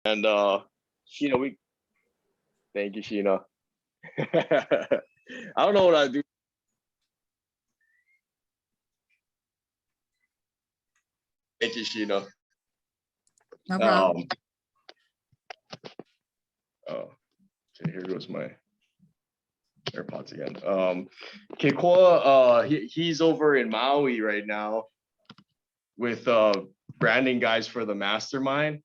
And Sheena, thank you, Sheena. I don't know what I do. Thank you, Sheena. No problem. Oh, okay, here goes my AirPods again. Kekoa, he's over in Maui right now with branding guys for the Mastermind.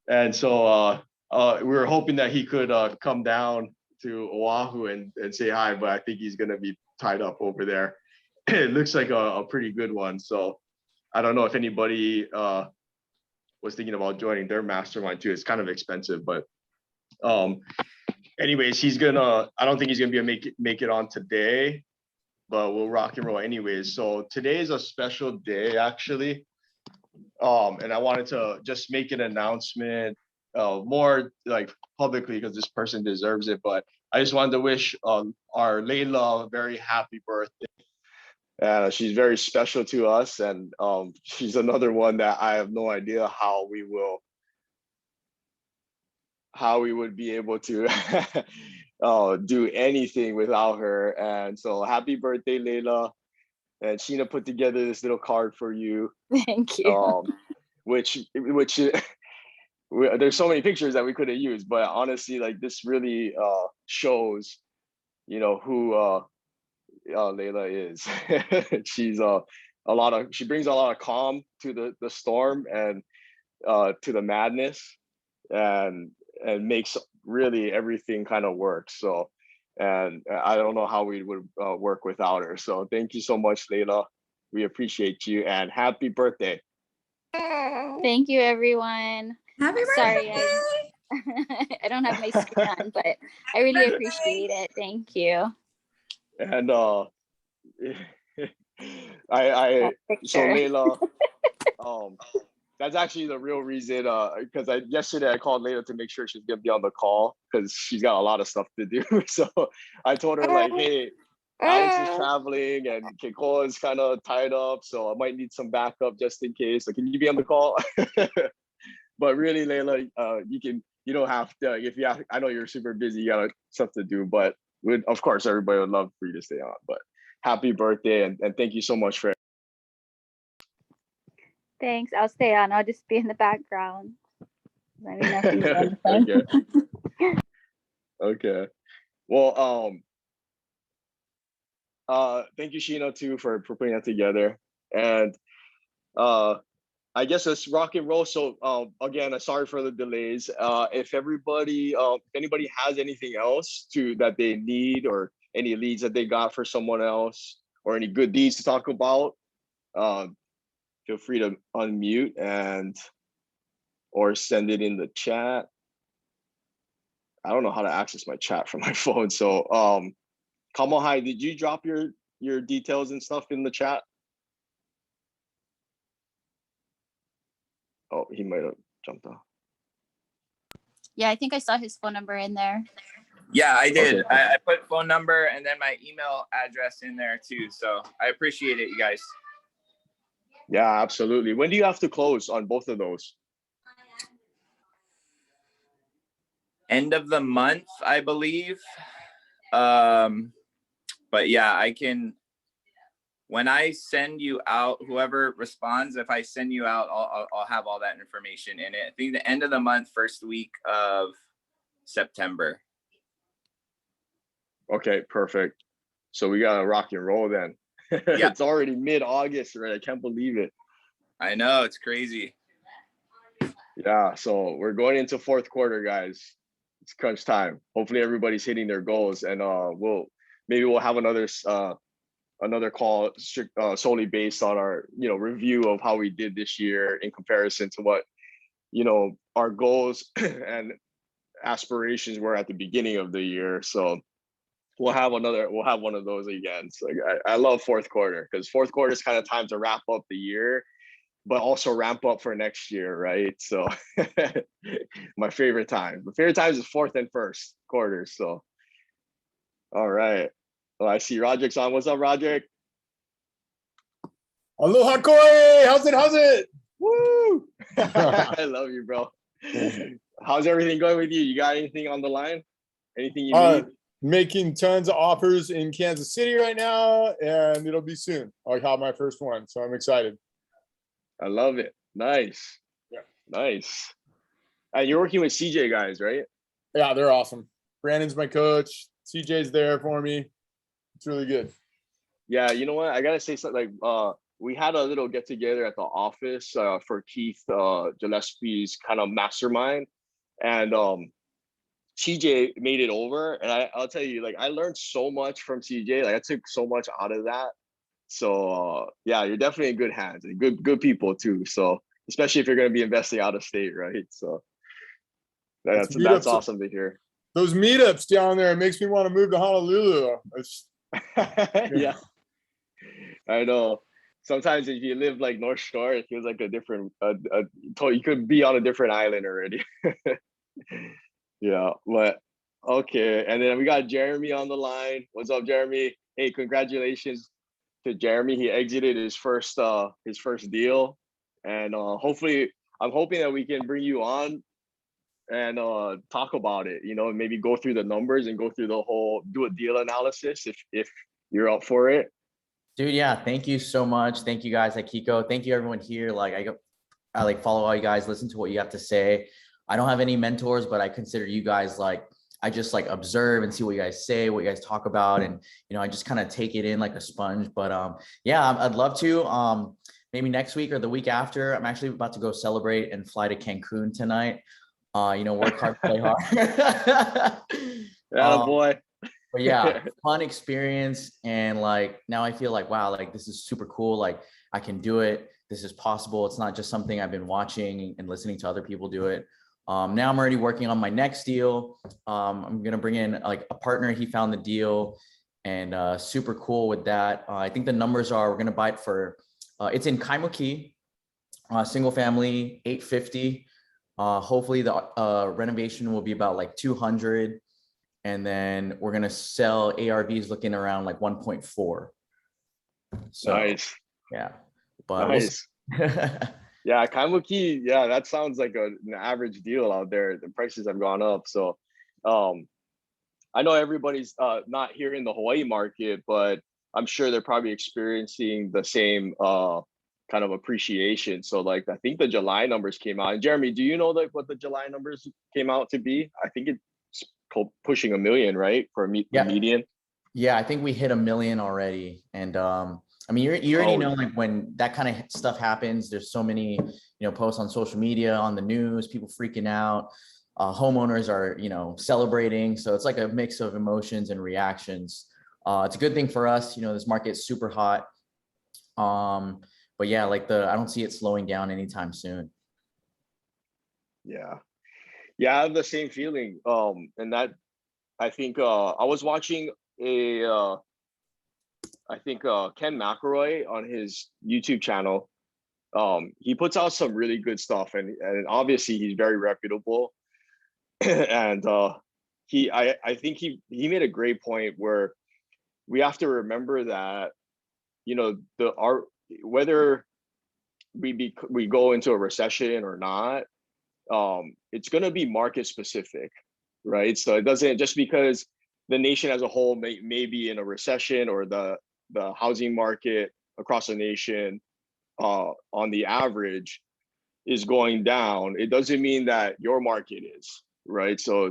And so we were hoping that he could come down to Oahu and say hi, but I think he's gonna be tied up over there. It looks like a pretty good one. So I don't know if anybody was thinking about joining their mastermind too. It's kind of expensive, but anyways, I don't think he's gonna be able to make it on today, but we'll rock and roll anyways. So today is a special day actually. And I wanted to just make an announcement more like publicly because this person deserves it, but I just wanted to wish our Layla a very happy birthday. She's very special to us, and she's another one that I have no idea how we would be able to do anything without her. And so happy birthday, Layla. And Sheena put together this little card for you. Thank you. Which there's so many pictures that we could have used, but honestly, like this really shows, who Layla is. She's she brings a lot of calm to the storm and to the madness, and makes really everything kind of work. So, and I don't know how we would work without her. So thank you so much, Layla. We appreciate you, and happy birthday. Thank you, everyone. Happy birthday. Sorry, I don't have my screen on, but I really appreciate it. Thank you. And so Layla, that's actually the real reason, because yesterday I called Layla to make sure she's gonna be on the call because she's got a lot of stuff to do. So I told her like, hey, Alex is traveling and Kekoa is kind of tied up, so I might need some backup just in case. So can you be on the call? But really, Layla, you don't have to. If you have, I know you're super busy, you got stuff to do, but of course, everybody would love for you to stay on. But happy birthday, and thank you so much for it. Thanks. I'll stay on. I'll just be in the background. Okay. Well, thank you, Sheena, too, for putting that together. And I guess let's rock and roll. So again, sorry for the delays. If anybody has anything else that they need, or any leads that they got for someone else, or any good deeds to talk about, feel free to unmute or send it in the chat. I don't know how to access my chat from my phone. So Kamohai, did you drop your details and stuff in the chat? Oh, he might have jumped off. Yeah, I think I saw his phone number in there. Yeah, I did. Okay. I put phone number and then my email address in there too. So I appreciate it, you guys. Yeah, absolutely. When do you have to close on both of those? End of the month, I believe. But yeah, I can, when I send you out, whoever responds, if I send you out, I'll have all that information in it. I think the end of the month, first week of September. Okay, perfect. So we got to rock and roll then. Yeah. It's already mid-August, right? I can't believe it. I know, it's crazy. Yeah, so we're going into fourth quarter, guys. It's crunch time. Hopefully everybody's hitting their goals, and we'll have another call solely based on our review of how we did this year in comparison to what our goals and aspirations were at the beginning of the year. So we'll have one of those again. So I love fourth quarter, because fourth quarter is kind of time to wrap up the year, but also ramp up for next year, right? So my favorite time. My favorite times is fourth and first quarters. So all right. Well, I see Roderick's on. What's up, Roderick? Aloha koi! How's it? Woo! I love you, bro. How's everything going with you? You got anything on the line? Anything you need? Making tons of offers in Kansas City right now, and it'll be soon. I'll have my first one, so I'm excited. I love it. Nice. Yeah. Nice. You're working with CJ guys, right? Yeah, they're awesome. Brandon's my coach. CJ's there for me. It's really good. Yeah, you know what? I gotta say something like we had a little get together at the office for Keith Gillespie's kind of mastermind. And CJ made it over. And I'll tell you, like I learned so much from CJ. Like I took so much out of that. So yeah, you're definitely in good hands and good people too. So especially if you're gonna be investing out of state, right? So that's awesome to hear. Those meetups down there, it makes me want to move to Honolulu. Yeah, I know. Sometimes if you live like North Shore, it feels like a different. You could be on a different island already. Yeah, but okay. And then we got Jeremy on the line. What's up, Jeremy? Hey, congratulations to Jeremy. He exited his first deal, and hopefully, I'm hoping that we can bring you on and talk about it. You know, maybe go through the numbers and go through the whole do a deal analysis if you're up for it. Dude, yeah, thank you so much. Thank you guys at Kiko. Thank you everyone here. Like I like follow all you guys, listen to what you have to say. I don't have any mentors, but I consider you guys like I just like observe and see what you guys say, what you guys talk about, and I just kind of take it in like a sponge. But yeah, I'd love to. Maybe next week or the week after. I'm actually about to go celebrate and fly to Cancun tonight. Work hard, play hard. Yeah, boy. But yeah, fun experience. And like, now I feel like, wow, like this is super cool. Like I can do it. This is possible. It's not just something I've been watching and listening to other people do it. Now I'm already working on my next deal. I'm going to bring in like a partner. He found the deal and super cool with that. I think the numbers are, we're going to buy it for, it's in Kaimuki, single family, 850. Hopefully the renovation will be about like 200. And then we're going to sell ARVs looking around like 1.4. So, nice. Yeah. But nice. Yeah, Kaimuki, yeah, that sounds like an average deal out there. The prices have gone up. So I know everybody's not here in the Hawaii market, but I'm sure they're probably experiencing the same kind of appreciation. So like, I think the July numbers came out. And Jeremy, do you know like what the July numbers came out to be? I think it's pushing 1 million, right? For the median. Yeah, I think we hit 1 million already. And I mean, you already know, like when that kind of stuff happens, there's so many, posts on social media, on the news, people freaking out, homeowners are, celebrating. So it's like a mix of emotions and reactions. It's a good thing for us. This market's super hot. But yeah, like I don't see it slowing down anytime soon. Yeah. Yeah, I have the same feeling. And that I think I was watching I think Ken McElroy on his YouTube channel. He puts out some really good stuff, and obviously he's very reputable. And I think he made a great point where we have to remember that whether we go into a recession or not, it's going to be market specific, right? So it doesn't, just because the nation as a whole may be in a recession, or the housing market across the nation on the average is going down, it doesn't mean that your market is, right? So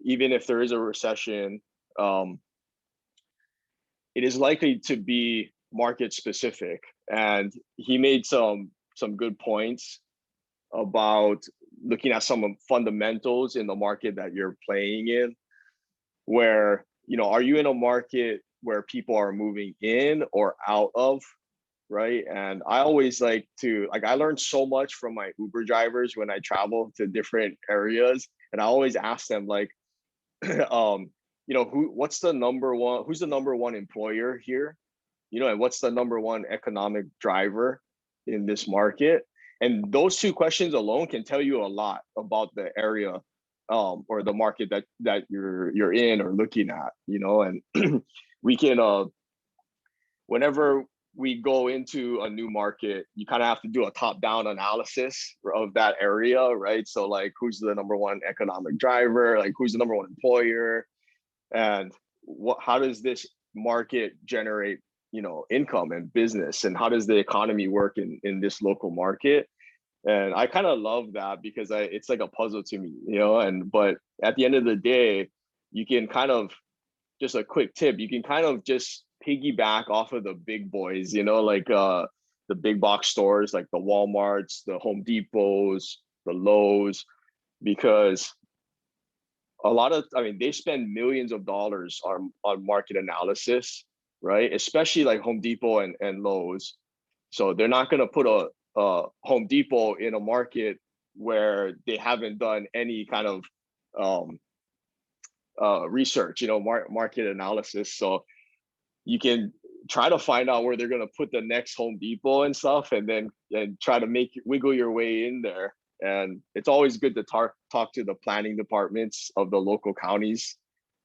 even if there is a recession, it is likely to be market specific. And he made some good points about looking at some fundamentals in the market that you're playing in, where, are you in a market where people are moving in or out of, right? And I always like to, I learned so much from my Uber drivers when I travel to different areas. And I always ask them like, who's the number one employer here? And what's the number one economic driver in this market? And those two questions alone can tell you a lot about the area or the market that you're in or looking at, and we can whenever we go into a new market, you kind of have to do a top-down analysis of that area, right? So like, who's the number one economic driver? Like, who's the number one employer? And how does this market generate, income and business? And how does the economy work in this local market? And I kind of love that because it's like a puzzle to me, but at the end of the day, you can kind of, just a quick tip, you can kind of just piggyback off of the big boys, like the big box stores, like the Walmarts, the Home Depots, the Lowe's, because they spend millions of dollars on market analysis, right? Especially like Home Depot and Lowe's. So they're not going to put a Home Depot in a market where they haven't done any kind of research, market analysis. So you can try to find out where they're going to put the next Home Depot and stuff, and try to wiggle your way in there. And it's always good to talk to the planning departments of the local counties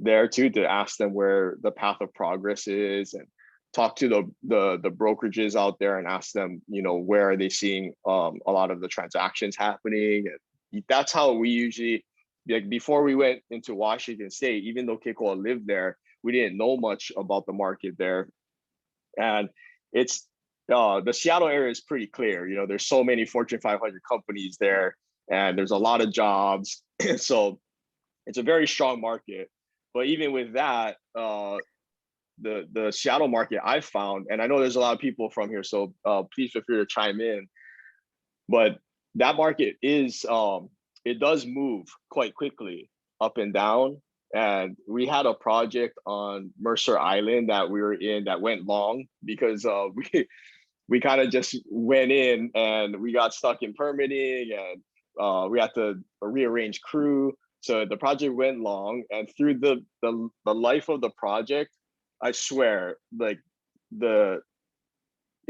there too, to ask them where the path of progress is, and talk to the brokerages out there and ask them, where are they seeing a lot of the transactions happening. And that's how we usually, like, before we went into Washington State, even though Keikoa lived there, we didn't know much about the market there. And it's the Seattle area is pretty clear. There's so many Fortune 500 companies there, and there's a lot of jobs. So it's a very strong market. But even with that, the Seattle market I found, and I know there's a lot of people from here, so please feel free to chime in. But that market is, it does move quite quickly up and down. And we had a project on Mercer Island that we were in that went long because we kind of just went in and we got stuck in permitting, and we had to rearrange crew. So the project went long, and through the life of the project, I swear, like it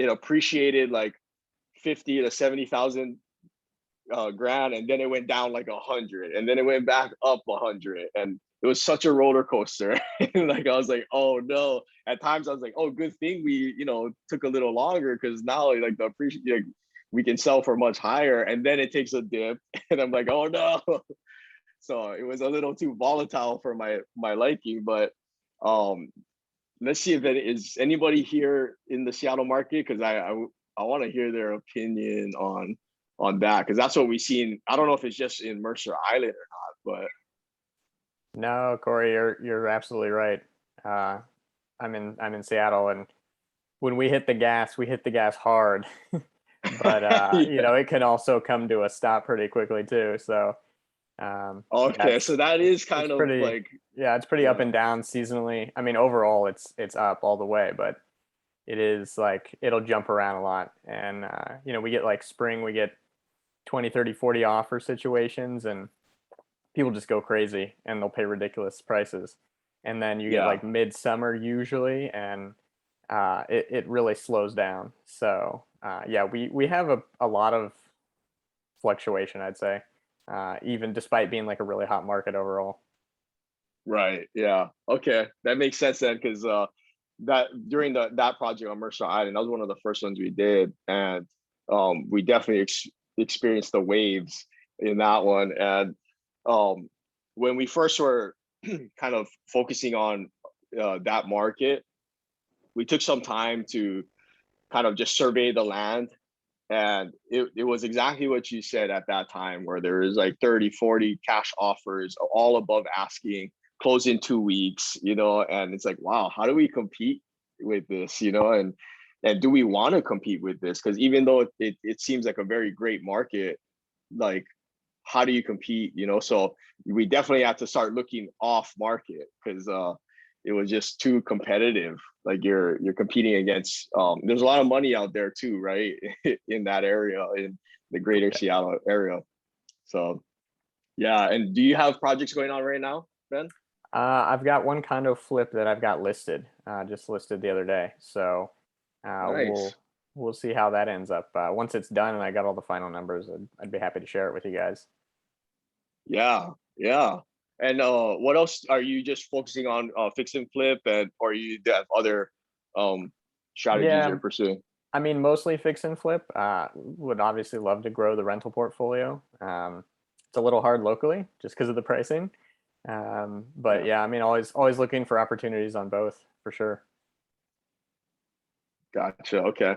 appreciated like 50 to 70,000 grand, and then it went down like 100, and then it went back up 100, and it was such a roller coaster. Like I was like, oh no. At times I was like, oh, good thing we took a little longer, because now like we can sell for much higher, and then it takes a dip, and I'm like, oh no. So it was a little too volatile for my liking. But let's see if it is anybody here in the Seattle market, because I want to hear their opinion on that, because that's what we've seen. I don't know if it's just in Mercer Island or not, but no, Corey, you're absolutely right. I'm in Seattle, and when we hit the gas hard. But yeah. it can also come to a stop pretty quickly too. So okay, so that is kind of pretty, like, it's pretty up and down seasonally. I mean, overall it's up all the way, but it is like it'll jump around a lot. And we get like spring, we get 20, 30, 40 offer situations, and people just go crazy and they'll pay ridiculous prices. And then you get like midsummer usually, and it really slows down. So we have a lot of fluctuation, I'd say, even despite being like a really hot market overall. right. Yeah. Okay. That makes sense then, because that during that project on Mercer Island, that was one of the first ones we did. And we definitely experienced the waves in that one. And when we first were kind of focusing on that market, we took some time to kind of just survey the land. And it was exactly what you said at that time, where there is like 30, 40 cash offers, all above asking, close in 2 weeks, and it's like, wow, how do we compete with this, and do we want to compete with this? Because even though it seems like a very great market, like, how do you compete, So we definitely have to start looking off market, because it was just too competitive. Like you're competing against, there's a lot of money out there too, right? In that area, in the greater Seattle area. So yeah. And do you have projects going on right now, Ben? I've got one condo flip that I've got listed, just listed the other day. So Nice. we'll see how that ends up. Once it's done and I got all the final numbers, I'd be happy to share it with you guys. Yeah. And what else are you just focusing on, fix and flip, or you have other strategies Yeah. you're pursuing? I mean, mostly fix and flip. Would obviously love to grow the rental portfolio. It's a little hard locally just because of the pricing. But yeah, I mean, always looking for opportunities on both for sure. Gotcha. Okay.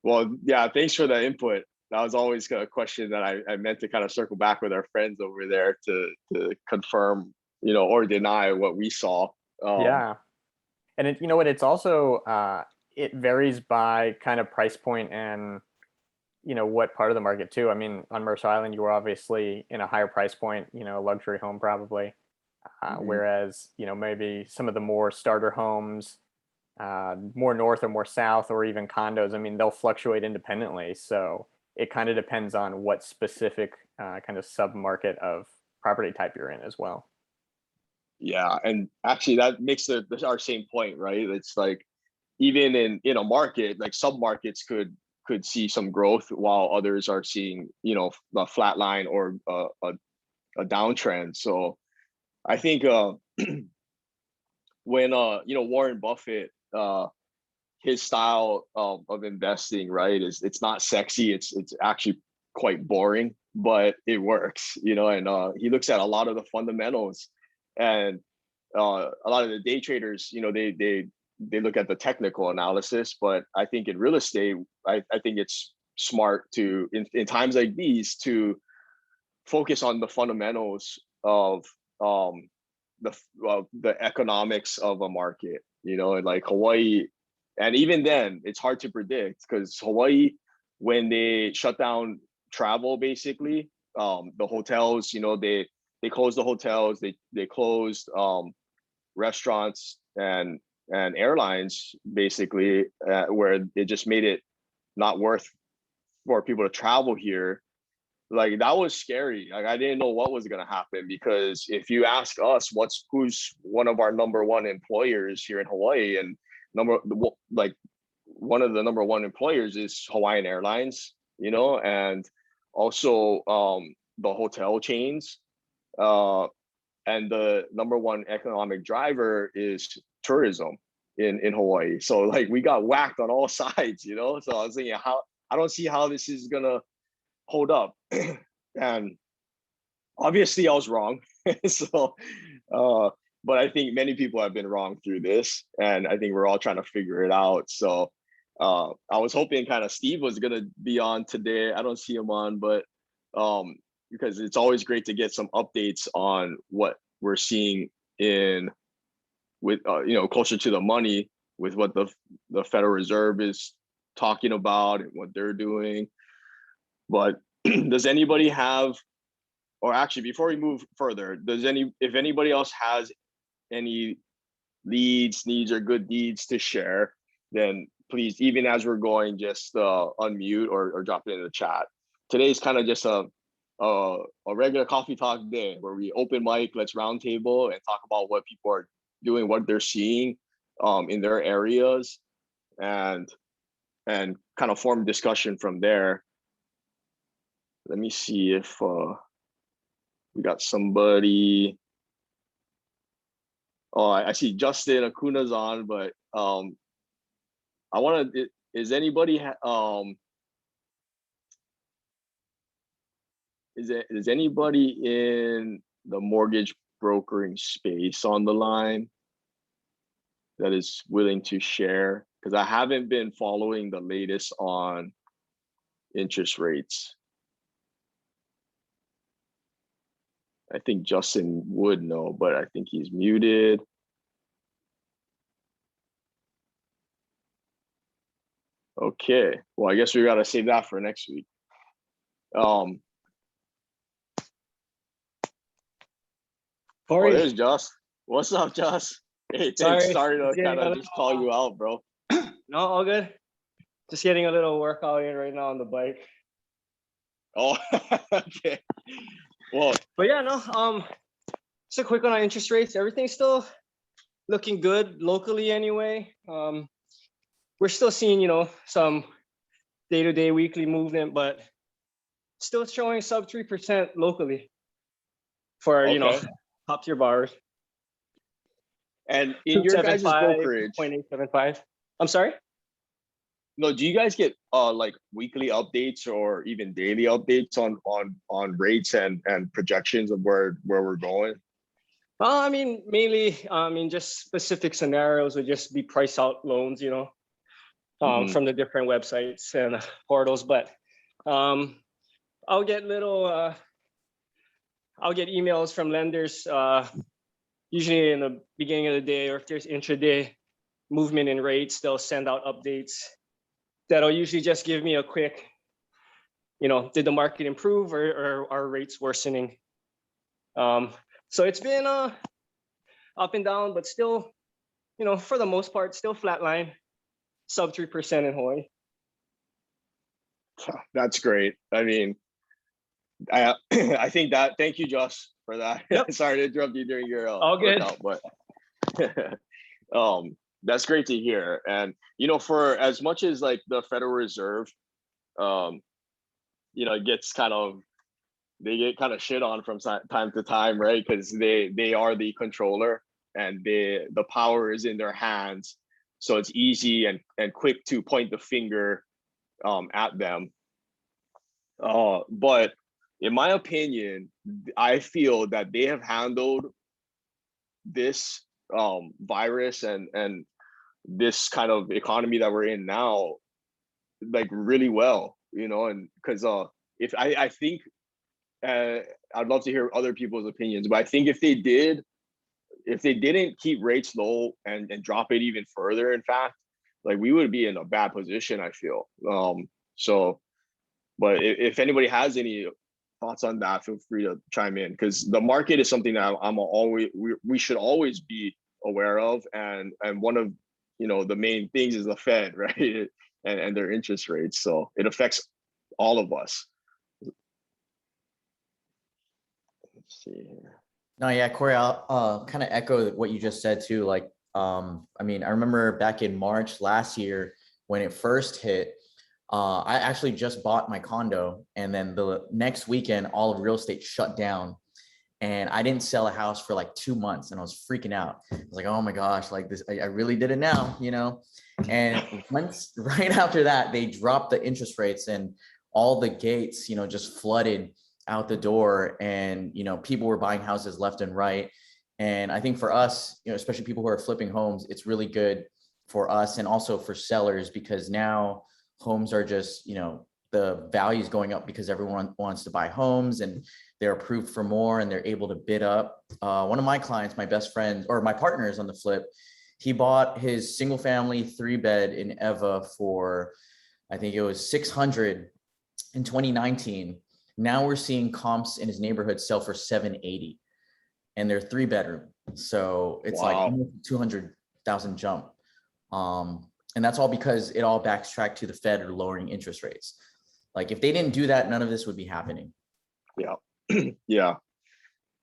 Well, yeah, thanks for the input. That was always a question that I meant to kind of circle back with our friends over there to confirm, or deny what we saw. Yeah. And you know what, it's also, it varies by kind of price point and, what part of the market too. I mean, on Mercer Island, you were obviously in a higher price point, luxury home probably. Whereas, maybe some of the more starter homes, more north or more south, or even condos, I mean, they'll fluctuate independently. So it kind of depends on what specific kind of sub market of property type you're in as well. Yeah, and actually that makes our same point, right? It's like even in a market, like sub markets could see some growth while others are seeing, a flat line or a downtrend. So I think when Warren Buffett, his style of investing, right, it's not sexy, it's actually quite boring, but it works, and he looks at a lot of the fundamentals, and a lot of the day traders, they look at the technical analysis. But I think in real estate, I think it's smart to in times like these to focus on the fundamentals of the economics of a market, like Hawaii. And even then it's hard to predict, because Hawaii, when they shut down travel, basically, the hotels, they closed the hotels, they closed restaurants and airlines, basically, where it just made it not worth for people to travel here. Like, that was scary. Like, I didn't know what was going to happen, because if you ask us who's one of our number one employers here in Hawaii, and one of the number one employers is Hawaiian Airlines, and also the hotel chains, and the number one economic driver is tourism in Hawaii. So like, we got whacked on all sides, so I was thinking, I don't see how this is gonna hold up. And obviously I was wrong. So but I think many people have been wrong through this, and I think we're all trying to figure it out. So I was hoping kind of Steve was gonna be on today. I don't see him on, but because it's always great to get some updates on what we're seeing with closer to the money, with what the Federal Reserve is talking about and what they're doing. But does anybody have, or actually, before we move further, if anybody else has any leads, needs, or good deeds to share, then please, even as we're going, just unmute or drop it in the chat. Today's kind of just a regular coffee talk day where we open mic, let's round table and talk about what people are doing, what they're seeing in their areas, and kind of form discussion from there. Let me see if we got somebody. Oh, I see Justin Acuna's on, but I want to. Is anybody is anybody in the mortgage brokering space on the line that is willing to share? Because I haven't been following the latest on interest rates. I think Justin would know, but I think he's muted. Okay, well, I guess we gotta save that for next week. Corey. Oh, there's Joss. What's up, Joss? Hey, sorry to kind of just call you out, bro. No, all good. Just getting a little workout in right now on the bike. Oh, okay. Well, but yeah, no. Just a quick one on interest rates. Everything's still looking good locally, anyway. We're still seeing, some day-to-day, weekly movement, but still showing sub 3% locally for top-tier borrowers. And in your guys' brokerage, 0.875. I'm sorry. No, do you guys get like weekly updates or even daily updates on rates and projections of where we're going? I mean, mainly, just specific scenarios would just be price out loans, Mhm. from the different websites and portals. But I'll get I'll get emails from lenders usually in the beginning of the day, or if there's intraday movement in rates, they'll send out updates that'll usually just give me a quick, did the market improve or are rates worsening? So it's been up and down, but still, for the most part, still flatline, sub 3% in Hawaii. That's great. I mean, I I think that. Thank you, Josh, for that. Yep. Sorry to interrupt you during your All good. workout, but that's great to hear. And for as much as like the Federal Reserve, it gets they get kind of shit on from time to time, right? Because they are the controller and the power is in their hands, so it's easy and quick to point the finger at them. But in my opinion, I feel that they have handled this virus and this kind of economy that we're in now like really well, and because if I think I'd love to hear other people's opinions, but I think if they didn't keep rates low and drop it even further, in fact, like we would be in a bad position, I feel. So but if anybody has any thoughts on that, feel free to chime in, because the market is something that we should always be aware of, and one of the main things is the Fed, right? and their interest rates, so it affects all of us. Let's see here. No, yeah, Corey, I'll kind of echo what you just said too. Like, I mean, I remember back in March last year when it first hit, I actually just bought my condo, and then the next weekend, all of real estate shut down, and I didn't sell a house for like 2 months, and I was freaking out. I was like, oh my gosh, like this, I really did it now, And once right after that, they dropped the interest rates, and all the gates, just flooded out the door, and people were buying houses left and right. And I think for us, especially people who are flipping homes, it's really good for us and also for sellers, because now homes are just, the value is going up because everyone wants to buy homes and they're approved for more and they're able to bid up. One of my clients, my best friend, or my partners on the flip, he bought his single family 3-bed in Eva for, I think it was 600 in 2019. Now we're seeing comps in his neighborhood sell for 780, and they're 3-bedroom. So it's like almost 200,000 jump. And that's all because it all backtracked to the Fed or lowering interest rates. Like if they didn't do that, none of this would be happening. Yeah.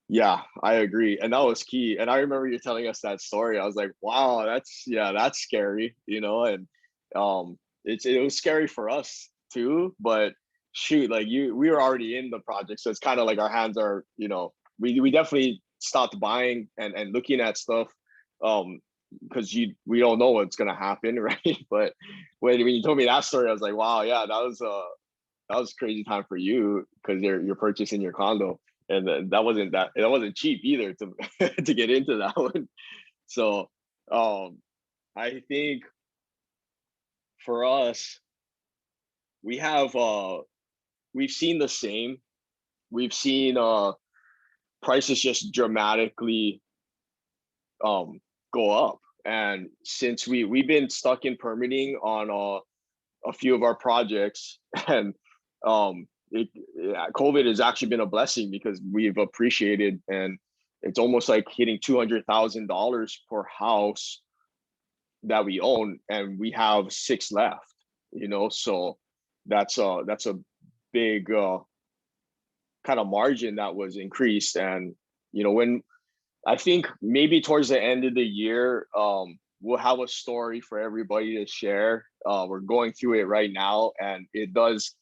Yeah, I agree. And that was key. And I remember you telling us that story. I was like, wow, that's scary, and it was scary for us too, but shoot, like we were already in the project. So it's kind of like our hands are, we definitely stopped buying and looking at stuff. Because we don't know what's gonna happen, right? But when you told me that story, I was like, wow, yeah, that was a crazy time for you, because you're purchasing your condo, and that wasn't cheap either to to get into that one. So I think for us, we've seen the same. We've seen prices just dramatically go up. And since we've been stuck in permitting on a few of our projects, and COVID has actually been a blessing because we've appreciated, and it's almost like hitting $200,000 per house that we own, and we have 6 left. So that's a big kind of margin that was increased. And when I think maybe towards the end of the year, we'll have a story for everybody to share. We're going through it right now, and it does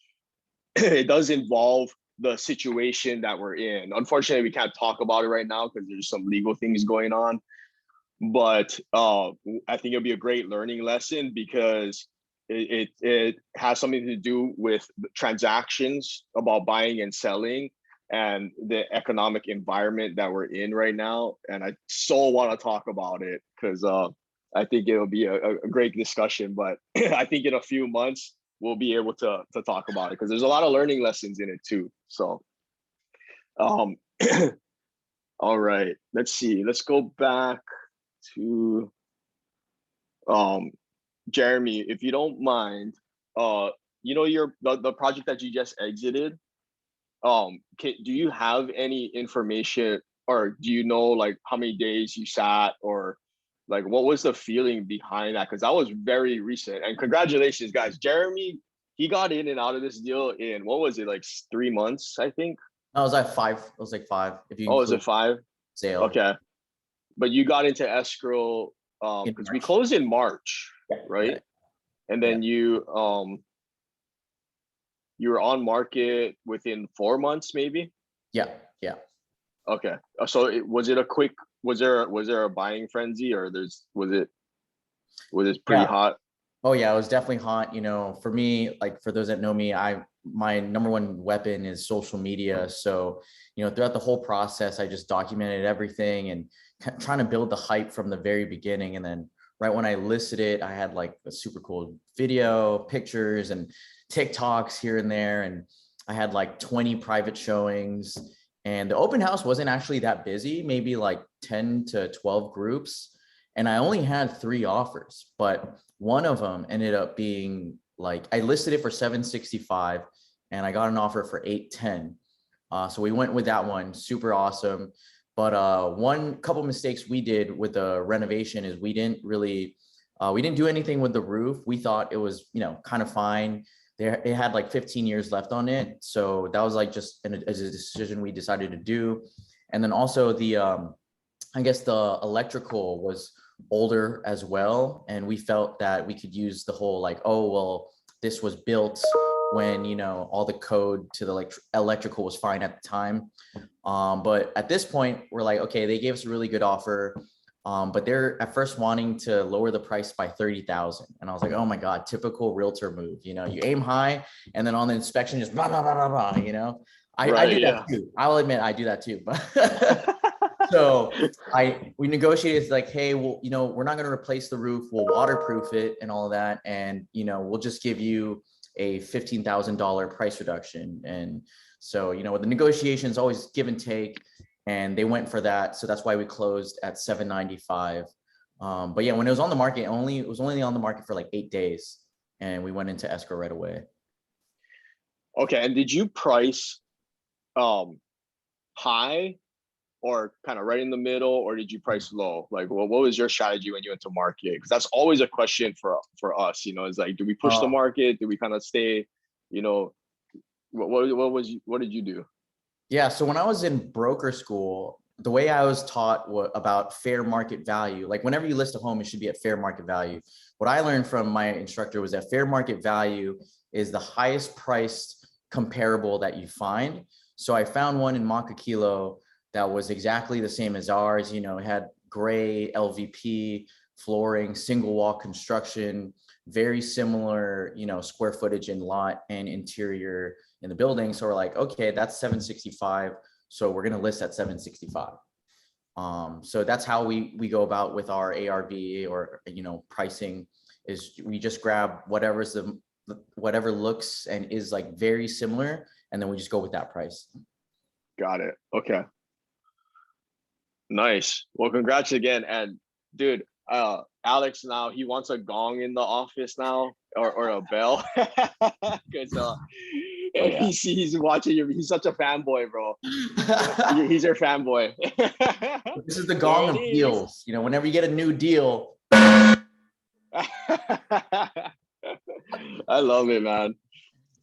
involve the situation that we're in. Unfortunately, we can't talk about it right now because there's some legal things going on. but I think it'll be a great learning lesson because it has something to do with transactions about buying and selling and the economic environment that we're in right now. And I so want to talk about it because I think it'll be a great discussion. But I think in a few months we'll be able to talk about it because there's a lot of learning lessons in it too. So all right, let's see. Let's go back to Jeremy, if you don't mind, you know, the project that you just exited, do you have any information, or do you know like how many days you sat, or like what was the feeling behind that? Because that was very recent. And congratulations, guys. Jeremy, he got in and out of this deal in, what was it, like 3 months, I think? No, it was like 5. It was like 5. If you Oh, is it include 5? sale. Okay. But you got into escrow because we March. closed in March, Yeah, right? yeah. And then you were on market within 4 months, maybe? Yeah, yeah. Okay. So was it a quick, was there a buying frenzy, or was it pretty Yeah. hot? Oh yeah, it was definitely hot. You know, for me, like for those that know me, my number one weapon is social media. So, you know, throughout the whole process, I just documented everything and trying to build the hype from the very beginning. And then right when I listed it, I had like a super cool video, pictures, and TikToks here and there. And I had like 20 private showings. And the open house wasn't actually that busy, maybe like 10 to 12 groups. And I only had 3 offers, but one of them ended up being like, I listed it for 765 and I got an offer for 810. So we went with that one, super awesome. But one couple mistakes we did with the renovation is we didn't do anything with the roof. We thought it was, you know, kind of fine. It had like 15 years left on it. So that was like just a decision we decided to do. And then also the, I guess the electrical was older as well. And we felt that we could use the whole like, oh, well, this was built when, you know, all the code to the electrical was fine at the time. But at this point, we're like, okay, they gave us a really good offer. But they're at first wanting to lower the price by 30,000. And I was like, oh my God, typical realtor move. You know, you aim high and then on the inspection, just blah, blah, blah, blah, blah, you know, I do that too. I'll admit I do that too. But so we negotiated, it's like, hey, well, you know, we're not going to replace the roof. We'll waterproof it and all of that. And, you know, we'll just give you a $15,000 price reduction. And so, you know, with the negotiations, always give and take. And they went for that. So that's why we closed at 795. But yeah, when it was on the market, it was only on the market for like 8 days. And we went into escrow right away. Okay. And did you price high or kind of right in the middle, or did you price low? Like, what was your strategy when you went to market? Because that's always a question for us, you know, is like, do we push the market? Do we kind of stay, you know, what did you do? Yeah. So when I was in broker school, the way I was taught about fair market value, like whenever you list a home, it should be at fair market value. What I learned from my instructor was that fair market value is the highest priced comparable that you find. So I found one in Makakilo that was exactly the same as ours. You know, it had gray LVP flooring, single wall construction, very similar, you know, square footage in lot and interior in the building. So we're like, okay, that's 765. So we're going to list at 765. So that's how we go about with our ARV or, you know, pricing, is we just grab whatever looks and is like very similar. And then we just go with that price. Got it. Okay. Nice. Well, congrats again. And dude, Alex, now he wants a gong in the office now, or a bell. Because he's watching you. He's such a fanboy, bro. He's your fanboy. This is the gong of deals. You know, whenever you get a new deal. I love it, man.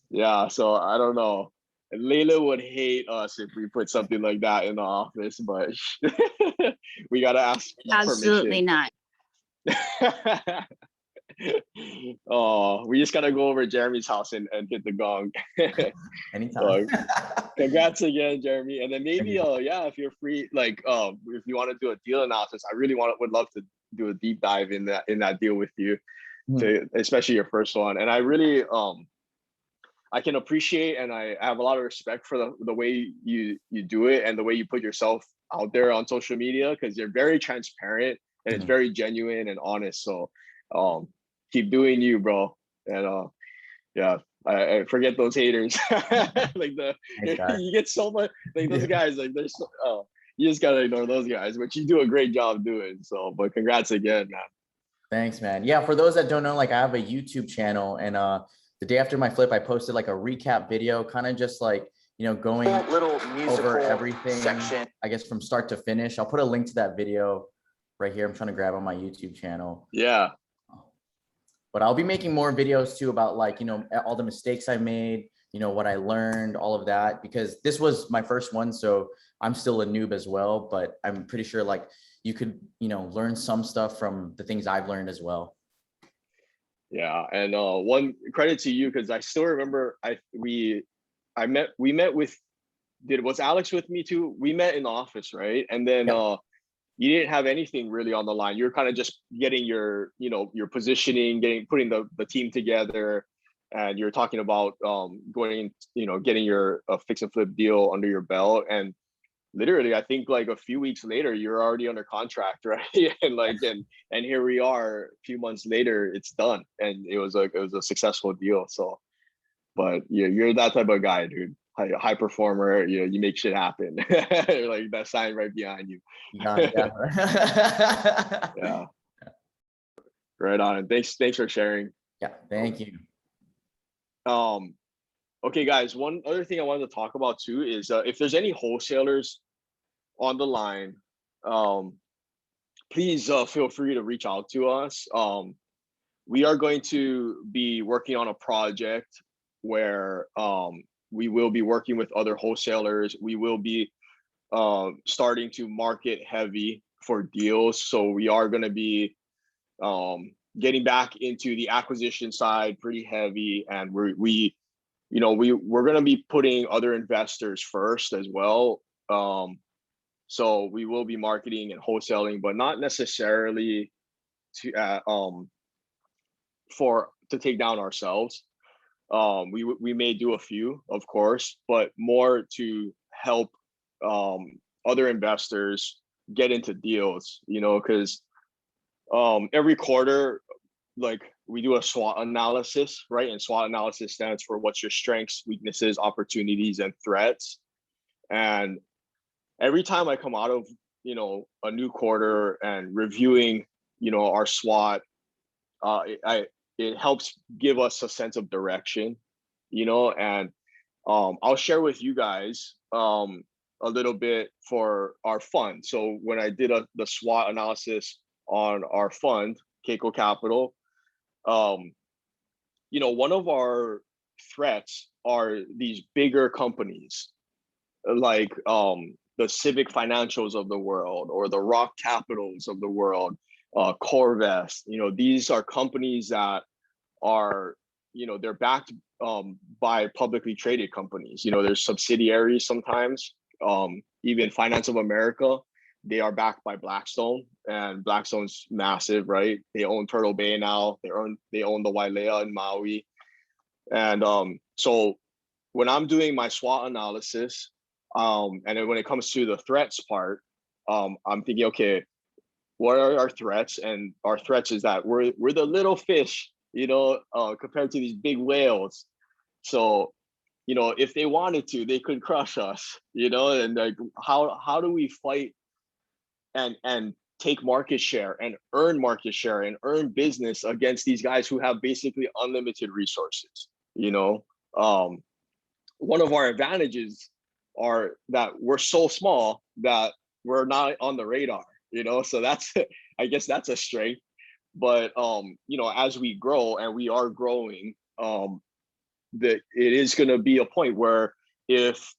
Yeah, so I don't know. Layla would hate us if we put something like that in the office, but we gotta ask. Absolutely not. Oh, we just gotta go over to Jeremy's house and hit the gong. Anytime. Congrats again, Jeremy. And then maybe you. yeah, if you're free, like if you want to do a deal analysis, I really would love to do a deep dive in that deal with you, to especially your first one. And I really I can appreciate, and I have a lot of respect for the way you do it and the way you put yourself out there on social media, because you're very transparent and it's very genuine and honest. So keep doing you, bro. And yeah, I forget those haters. Like you get so much, like those guys, like they're so you just gotta ignore those guys, which you do a great job doing. So, but congrats again, man. Thanks, man. Yeah, for those that don't know, like I have a YouTube channel, and the day after my flip, I posted like a recap video, kind of just like, you know, going over everything section, I guess, from start to finish. I'll put a link to that video right here. I'm trying to grab on my YouTube channel. Yeah. But I'll be making more videos too about, like, you know, all the mistakes I made, you know, what I learned, all of that, because this was my first one. So I'm still a noob as well, but I'm pretty sure like you could, you know, learn some stuff from the things I've learned as well. Yeah, and one credit to you, because I still remember we met with, was Alex with me too? We met in the office, right? And then you didn't have anything really on the line. You're kind of just getting your, you know, your positioning, putting the team together, and you're talking about going, you know, getting your fix and flip deal under your belt. And literally, I think like a few weeks later, you're already under contract, right? And like, and here we are, a few months later, it's done, and it was a successful deal. So, but yeah, you're that type of guy, dude. High performer. You know, you make shit happen. Like that sign right behind you. Yeah. Yeah. Right on. And thanks for sharing. Yeah, thank you. Okay, guys, one other thing I wanted to talk about too is if there's any wholesalers on the line, please feel free to reach out to us. We are going to be working on a project where we will be working with other wholesalers. We will be starting to market heavy for deals. So we are going to be getting back into the acquisition side pretty heavy, and we're going to be putting other investors first as well. So we will be marketing and wholesaling, but not necessarily to take down ourselves. We may do a few, of course, but more to help other investors get into deals, you know, because every quarter, like we do a SWOT analysis, right? And SWOT analysis stands for what's your strengths, weaknesses, opportunities, and threats. And every time I come out of, you know, a new quarter and reviewing, you know, our SWOT, it helps give us a sense of direction, you know. And I'll share with you guys a little bit for our fund. So when I did the SWOT analysis on our fund, Keiko Capital, you know, one of our threats are these bigger companies like the Civic Financials of the world, or the Rock Capitals of the world, Corvest. You know, these are companies that are, you know, they're backed by publicly traded companies. You know, there's subsidiaries sometimes. Even Finance of America, they are backed by Blackstone, and Blackstone's massive, right? They own Turtle Bay now. They own the Wailea in Maui. And so when I'm doing my SWOT analysis, and then when it comes to the threats part, I'm thinking, okay, what are our threats? And our threats is that we're the little fish, you know, compared to these big whales. So, you know, if they wanted to, they could crush us, you know. And like, how do we fight and take market share and earn business against these guys who have basically unlimited resources? You know, one of our advantages are that we're so small that we're not on the radar, you know. So that's, I guess that's a strength. But you know, as we grow, and we are growing, that it is going to be a point where if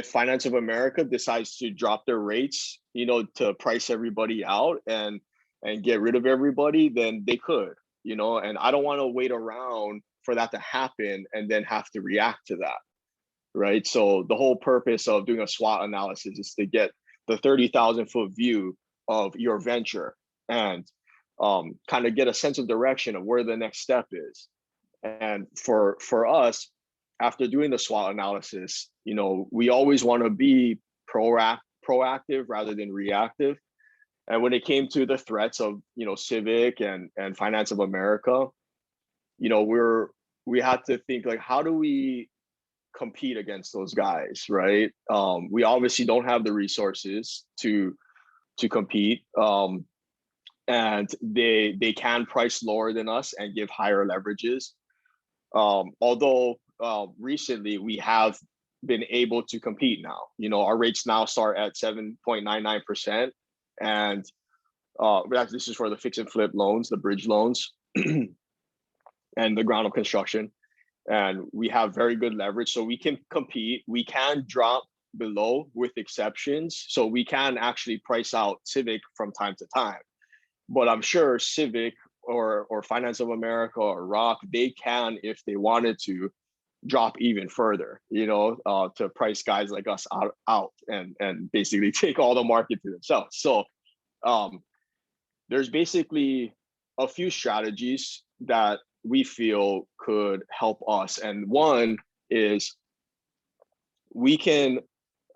Finance of America decides to drop their rates, you know, to price everybody out and get rid of everybody, then they could. you know, and I don't want to wait around for that to happen and then have to react to that, right? So the whole purpose of doing a SWOT analysis is to get the 30,000-foot view of your venture and kind of get a sense of direction of where the next step is. And for us, after doing the SWOT analysis, you know, we always want to be proactive rather than reactive. And when it came to the threats of, you know, Civic and Finance of America, you know, we had to think like, how do we compete against those guys, right? We obviously don't have the resources to compete, and they can price lower than us and give higher leverages. Although recently we have been able to compete now. You know, our rates now start at 7.99%, and this is for the fix and flip loans, the bridge loans, and the ground up construction. And we have very good leverage, so we can compete. We can drop below with exceptions, so we can actually price out Civic from time to time. But I'm sure Civic or Finance of America or Rock, they can, if they wanted to, drop even further, you know, to price guys like us out and basically take all the market to themselves. So there's basically a few strategies that we feel could help us. And one is we can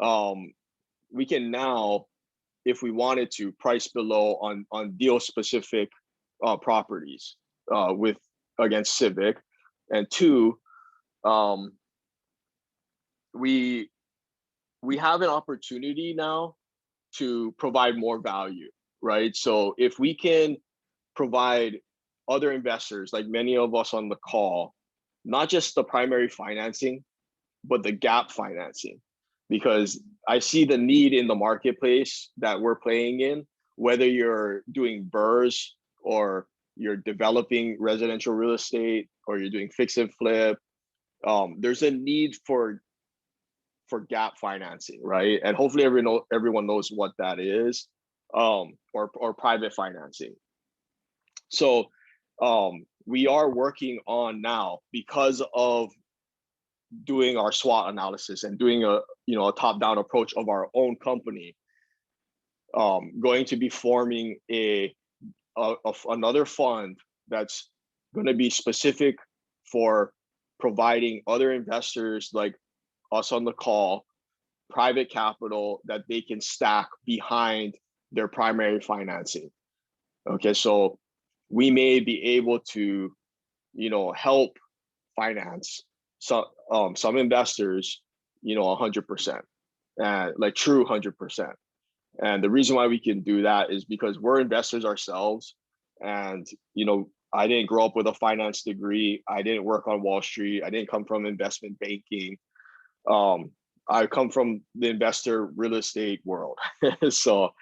now, if we wanted to, price below on deal specific properties against Civic. And two, we have an opportunity now to provide more value, right? So if we can provide other investors, like many of us on the call, not just the primary financing, but the gap financing, because I see the need in the marketplace that we're playing in, whether you're doing BRRRRs or you're developing residential real estate or you're doing fix and flip. There's a need for gap financing, right? And hopefully everyone knows what that is, or private financing. So we are working on now, because of doing our SWOT analysis and doing a top-down approach of our own company, going to be forming another fund that's going to be specific for providing other investors like us on the call private capital that they can stack behind their primary financing. Okay, so we may be able to, you know, help finance some investors, you know, 100%, and like true 100%. And the reason why we can do that is because we're investors ourselves. And, you know, I didn't grow up with a finance degree. I didn't work on Wall Street. I didn't come from investment banking. I come from the investor real estate world. So,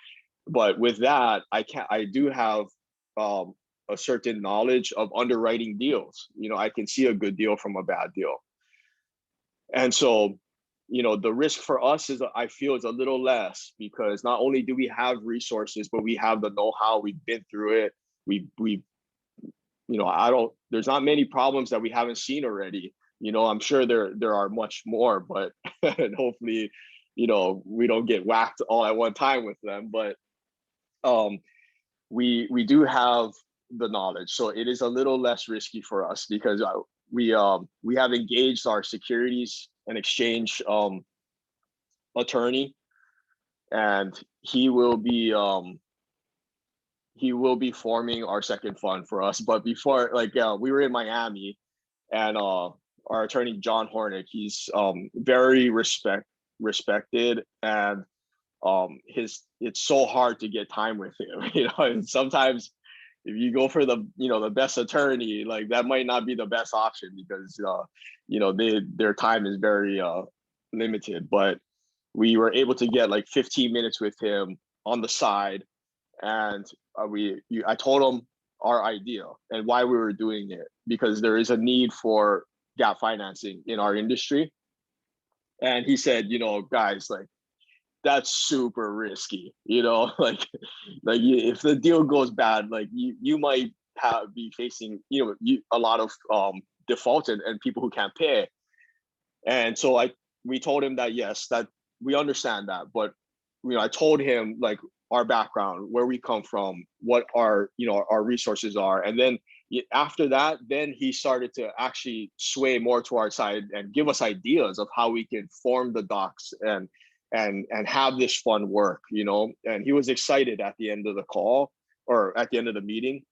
but with that, I do have a certain knowledge of underwriting deals. You know, I can see a good deal from a bad deal. And so, you know, the risk for us I feel is a little less, because not only do we have resources, but we have the know-how. We've been through it. We you know, there's not many problems that we haven't seen already. You know, I'm sure there are much more, but and hopefully, you know, we don't get whacked all at one time with them. But we do have the knowledge, so it is a little less risky for us, because we have engaged our securities and exchange attorney, and he will be forming our second fund for us. But before, like, we were in Miami, and our attorney John Hornick, he's very respected, and it's so hard to get time with him. You know, and sometimes if you go for the best attorney, like that might not be the best option, because you know, their time is very limited. But we were able to get like 15 minutes with him on the side, and I told him our idea and why we were doing it, because there is a need for gap financing in our industry. And he said, you know, guys, like, that's super risky, you know, like if the deal goes bad, like you might be facing, a lot of defaults and people who can't pay. And so we told him that, yes, that we understand that, but I told him like our background, where we come from, what our resources are. And then after that, then he started to actually sway more to our side and give us ideas of how we can form the docs and have this fun work, and he was excited at the end of the call, or at the end of the meeting,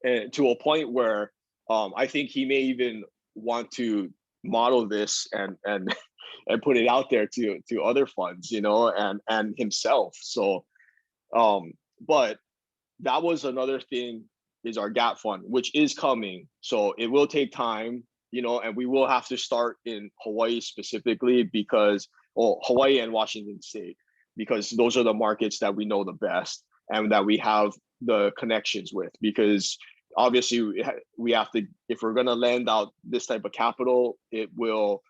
and to a point where I think he may even want to model this and put it out there to other funds, and himself. So but that was another thing, is our gap fund, which is coming. So it will take time, and we will have to start in Hawaii specifically, because Hawaii and Washington State, because those are the markets that we know the best and that we have the connections with. Because obviously we have to, if we're going to lend out this type of capital, it'll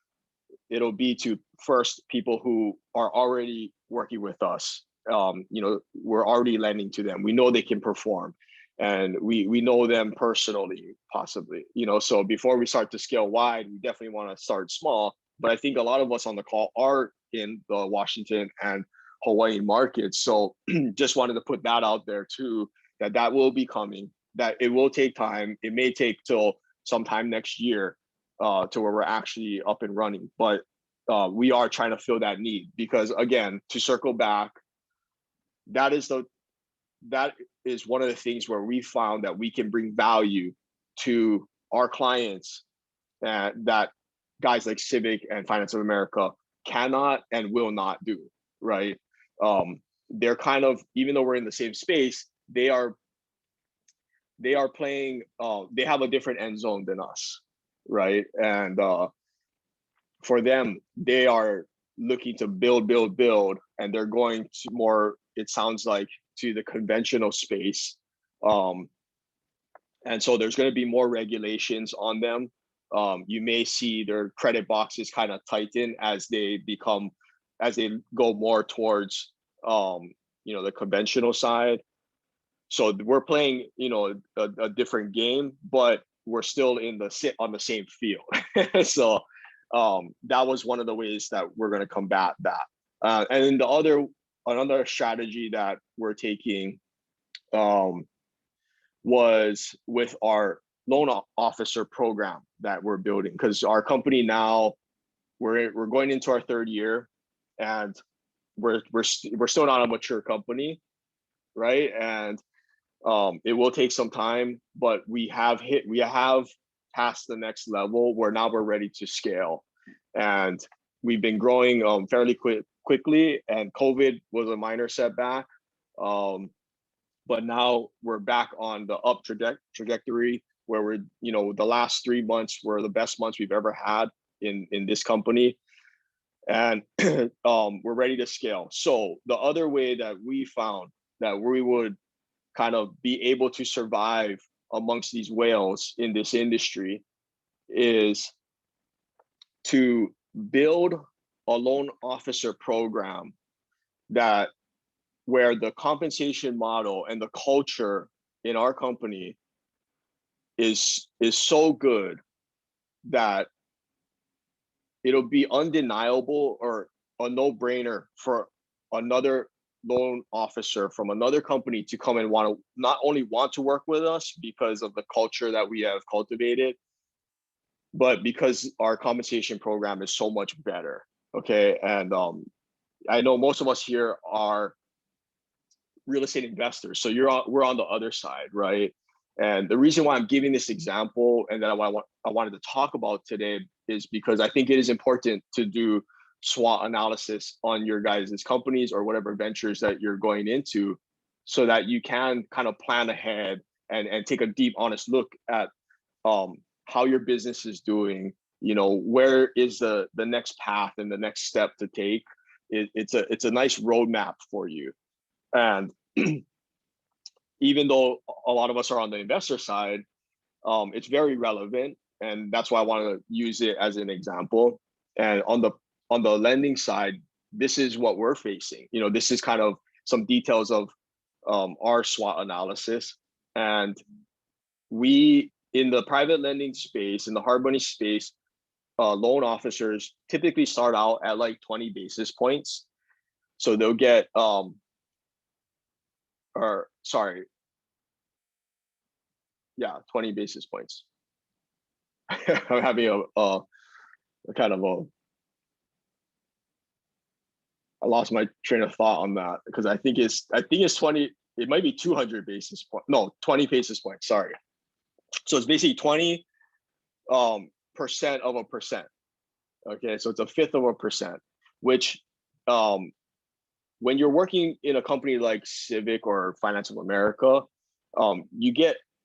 be to first people who are already working with us. We're already lending to them. We know they can perform, and we know them personally, possibly, so before we start to scale wide, we definitely want to start small. But I think a lot of us on the call are in the Washington and Hawaii markets. So just wanted to put that out there too, that will be coming, that it will take time. It may take till sometime next year to where we're actually up and running. But we are trying to fill that need, because again, to circle back, that is one of the things where we found that we can bring value to our clients, that guys like Civic and Finance of America cannot and will not do, right? They're kind of, even though we're in the same space, they are playing, they have a different end zone than us, right? And for them, they are looking to build, and they're going to more, it sounds like, to the conventional space. And so there's going to be more regulations on them. You may see their credit boxes kind of tighten as they go more towards, the conventional side. So we're playing, a different game, but we're still on the same field. So that was one of the ways that we're going to combat that. And then another strategy that we're taking was with our loan officer program that we're building, because our company now, we're going into our third year, and we're still not a mature company, right? And it will take some time, but we have passed the next level where now we're ready to scale. And we've been growing fairly quickly, and COVID was a minor setback. But now we're back on the up trajectory, where we're, the last 3 months were the best months we've ever had in this company. And we're ready to scale. So the other way that we found that we would kind of be able to survive amongst these whales in this industry is to build a loan officer program where the compensation model and the culture in our company is so good that it'll be undeniable or a no-brainer for another loan officer from another company to come and not only want to work with us because of the culture that we have cultivated, but because our compensation program is so much better. Okay. And I know most of us here are real estate investors, so we're on the other side, right? And the reason why I'm giving this example and that I wanted to talk about today is because I think it is important to do SWOT analysis on your guys' companies or whatever ventures that you're going into, so that you can kind of plan ahead and take a deep, honest look at how your business is doing. Where is the next path and the next step to take? It's a nice roadmap for you. And even though a lot of us are on the investor side, it's very relevant, and that's why I want to use it as an example. And on the lending side, this is what we're facing. This is kind of some details of our SWOT analysis. And we in the private lending space, in the hard money space, loan officers typically start out at like 20 basis points. So they'll get, or sorry, yeah, 20 basis points. I'm having a kind of I lost my train of thought on that because I think it's 20, it might be 200 basis points. No, 20 basis points, sorry. So it's basically 20 percent of a percent. Okay, so it's a fifth of a percent, which when you're working in a company like Civic or Finance of America,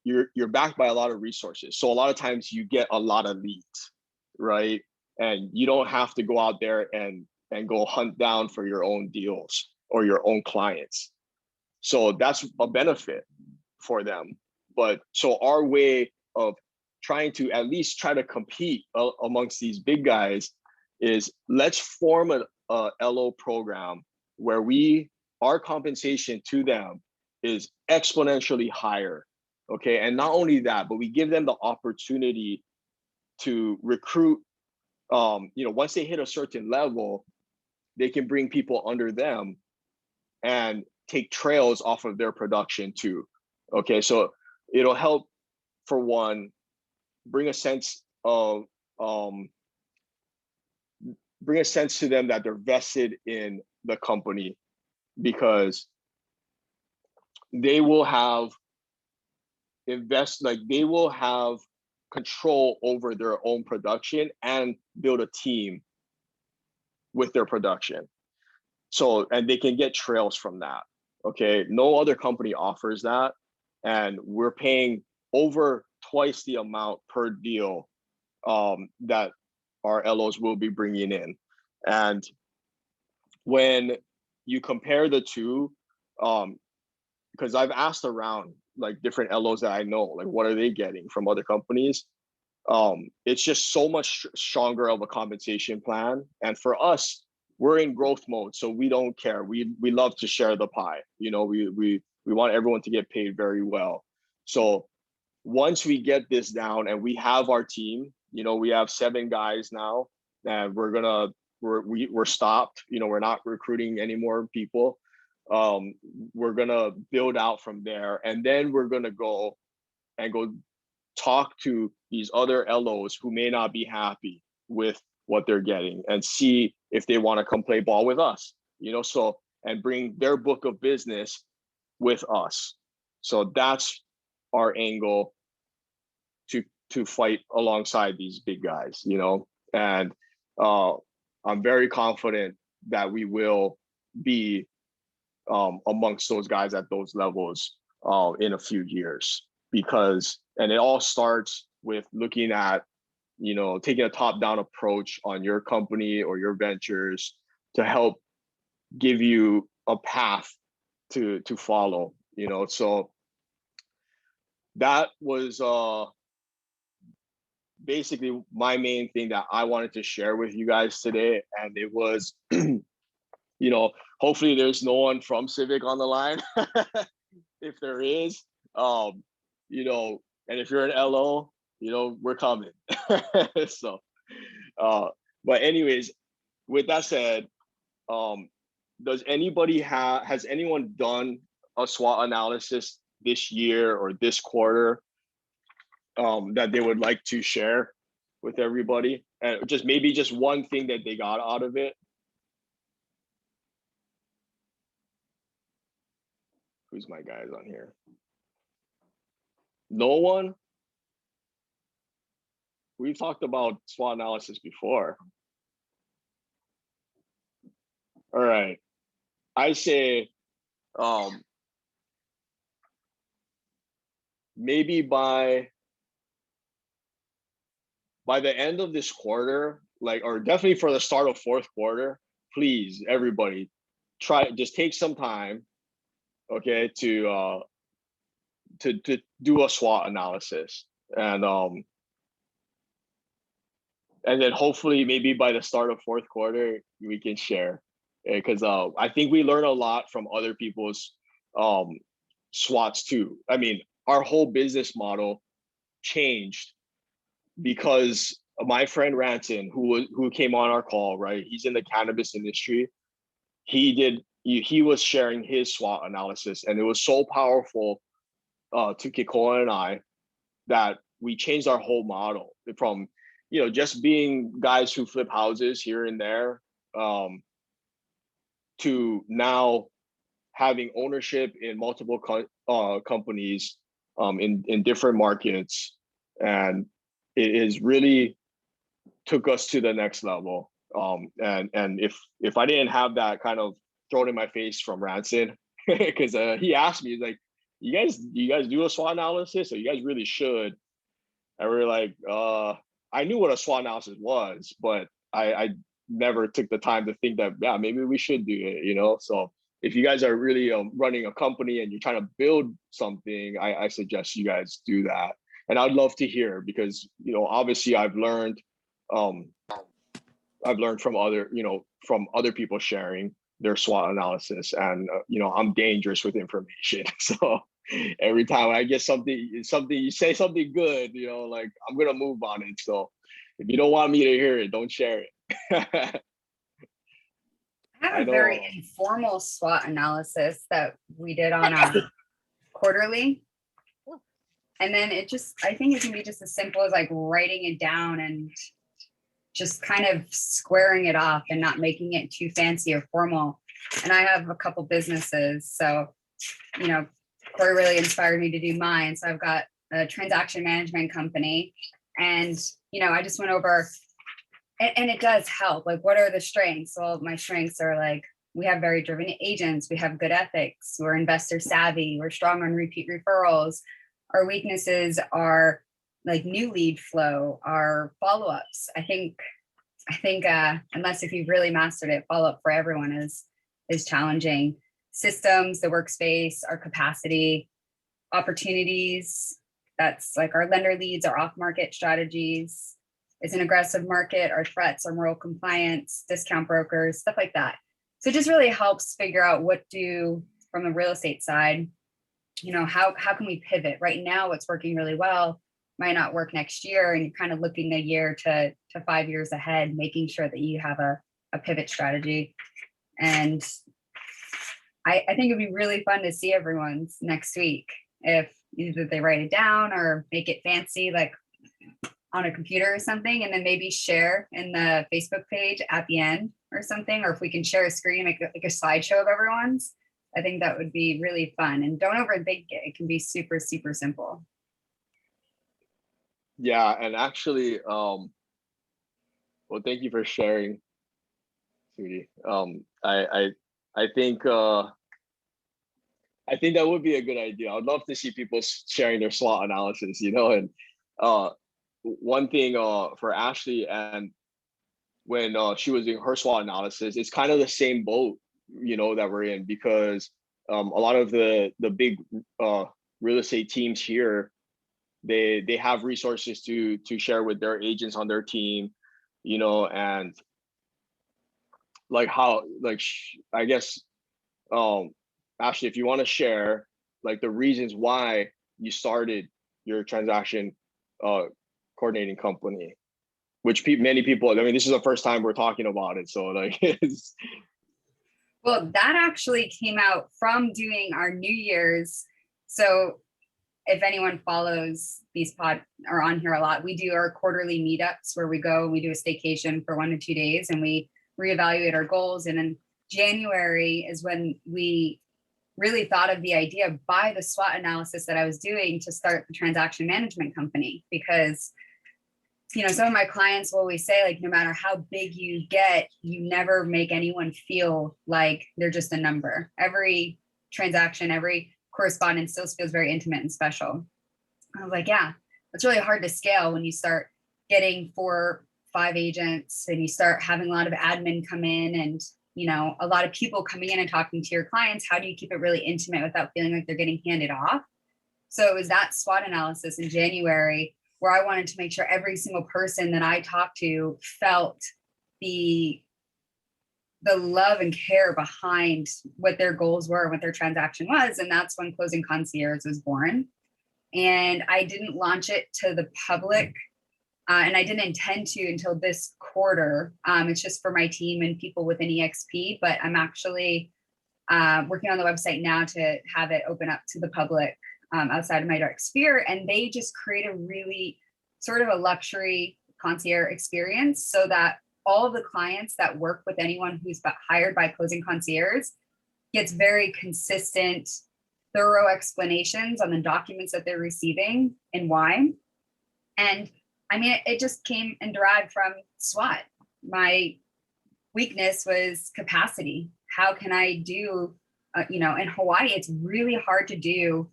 you're backed by a lot of resources. So a lot of times you get a lot of leads, right? And you don't have to go out there and go hunt down for your own deals or your own clients. So that's a benefit for them. But so our way of trying to at least try to compete amongst these big guys is let's form a LO program where our compensation to them is exponentially higher. Okay, and not only that, but we give them the opportunity to recruit. Once they hit a certain level, they can bring people under them and take trails off of their production too. Okay, so it'll help, for one, bring a sense to them that they're vested in the company, because they will have control over their own production and build a team with their production. So, and they can get trails from that. Okay, no other company offers that, and we're paying over twice the amount per deal that our LOs will be bringing in. And when you compare the two, because I've asked around like different LOs that I know, like what are they getting from other companies? It's just so much stronger of a compensation plan. And for us, we're in growth mode, so we don't care. We love to share the pie. We want everyone to get paid very well. So once we get this down and we have our team, we have 7 guys now, and we're stopped. We're not recruiting any more people. We're gonna build out from there, and then we're gonna go talk to these other LOs who may not be happy with what they're getting and see if they want to come play ball with us, and bring their book of business with us. So that's our angle to fight alongside these big guys, and I'm very confident that we will be amongst those guys at those levels in a few years, and it all starts with looking at, taking a top-down approach on your company or your ventures to help give you a path to follow, so that was basically my main thing that I wanted to share with you guys today. And it was, hopefully there's no one from Civic on the line. If there is, and if you're an LO, we're coming. So, but anyways, with that said, has anyone done a SWOT analysis this year or this quarter that they would like to share with everybody, and maybe just one thing that they got out of it? Who's my guys on here? No one? We've talked about SWOT analysis before. All right. I say maybe by the end of this quarter, or definitely for the start of fourth quarter, please, everybody, just take some time, okay, to do a SWOT analysis, and then hopefully maybe by the start of fourth quarter we can share, because I think we learn a lot from other people's SWOTs too. I mean, our whole business model changed because my friend Ranson, who came on our call, right? He's in the cannabis industry. He was sharing his SWOT analysis, and it was so powerful to Kikoa and I that we changed our whole model from, just being guys who flip houses here and there, to now having ownership in multiple companies in different markets. And it is really took us to the next level. And if I didn't have that kind of thrown in my face from Ranson, because he asked me, he's like, you guys do a SWOT analysis? So you guys really should. And we were like, I knew what a SWOT analysis was, but I never took the time to think that, yeah, maybe we should do it, So if you guys are really running a company and you're trying to build something, I suggest you guys do that. And I'd love to hear, because, obviously I've learned from other people sharing their SWOT analysis, and I'm dangerous with information. So every time I get something, you say something good, like, I'm gonna move on it. So if you don't want me to hear it, don't share it. I have a very informal SWOT analysis that we did on our quarterly. And then I think it can be just as simple as like writing it down and just kind of squaring it off and not making it too fancy or formal. And I have a couple businesses, so, Corey really inspired me to do mine. So I've got a transaction management company, and, I just went over, and it does help. Like, what are the strengths? Well, my strengths are like, we have very driven agents. We have good ethics. We're investor savvy. We're strong on repeat referrals. Our weaknesses are like new lead flow, our follow-ups. I think unless if you've really mastered it, follow-up for everyone is challenging. Systems, the workspace, our capacity, opportunities. That's like our lender leads, our off-market strategies. It's an aggressive market, our threats, our moral compliance, discount brokers, stuff like that. So it just really helps figure out from the real estate side, how can we pivot? Right now, what's working really well might not work next year, and you're kind of looking a year to 5 years ahead, making sure that you have a pivot strategy. And I think it'd be really fun to see everyone's next week, if either they write it down or make it fancy, like on a computer or something, and then maybe share in the Facebook page at the end or something, or if we can share a screen, like a slideshow of everyone's. I think that would be really fun. And don't overthink it. It can be super, super simple. Yeah, and actually, well, thank you for sharing, sweetie. I think that would be a good idea. I'd love to see people sharing their SWOT analysis, and one thing for Ashley, and when she was doing her SWOT analysis, it's kind of the same boat, that we're in, because a lot of the big real estate teams here, they have resources to share with their agents on their team, and like I guess, Ashley, if you want to share like the reasons why you started your transaction coordinating company, which many people, this is the first time we're talking about it. So like, Well, that actually came out from doing our New Year's. So if anyone follows these are on here a lot, we do our quarterly meetups where we do a staycation for 1 to 2 days, and we reevaluate our goals. And in January is when we really thought of the idea by the SWOT analysis that I was doing to start the transaction management company, because some of my clients will always say, like, no matter how big you get, you never make anyone feel like they're just a number. Every transaction, every correspondence still feels very intimate and special. I was like, yeah, it's really hard to scale when you start getting 4, 5 agents and you start having a lot of admin come in and, a lot of people coming in and talking to your clients. How do you keep it really intimate without feeling like they're getting handed off? So it was that SWOT analysis in January where I wanted to make sure every single person that I talked to felt the love and care behind what their goals were and what their transaction was. And that's when Closing Concierge was born. and I didn't launch it to the public. And I didn't intend to until this quarter. It's just for my team and people within EXP, but I'm actually working on the website now to have it open up to the public outside of my direct sphere. And they just create a really sort of a luxury concierge experience so that all of the clients that work with anyone who's hired by Closing Concierge gets very consistent, thorough explanations on the documents that they're receiving and why. And I mean, it just came and derived from SWOT. My weakness was capacity. How can I do, in Hawaii, it's really hard to do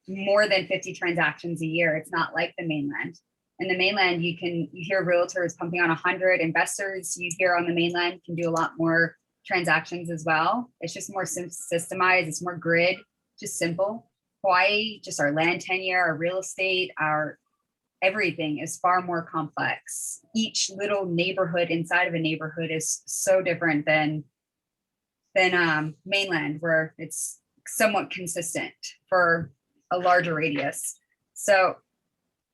more than 50 transactions a year. It's not like the mainland. In the mainland, you hear realtors pumping on 100, investors you hear on the mainland can do a lot more transactions as well. It's just more systemized, it's more grid, just simple. Hawaii, just our land tenure, our real estate, our everything is far more complex. Each little neighborhood inside of a neighborhood is so different than mainland, where it's somewhat consistent for a larger radius. So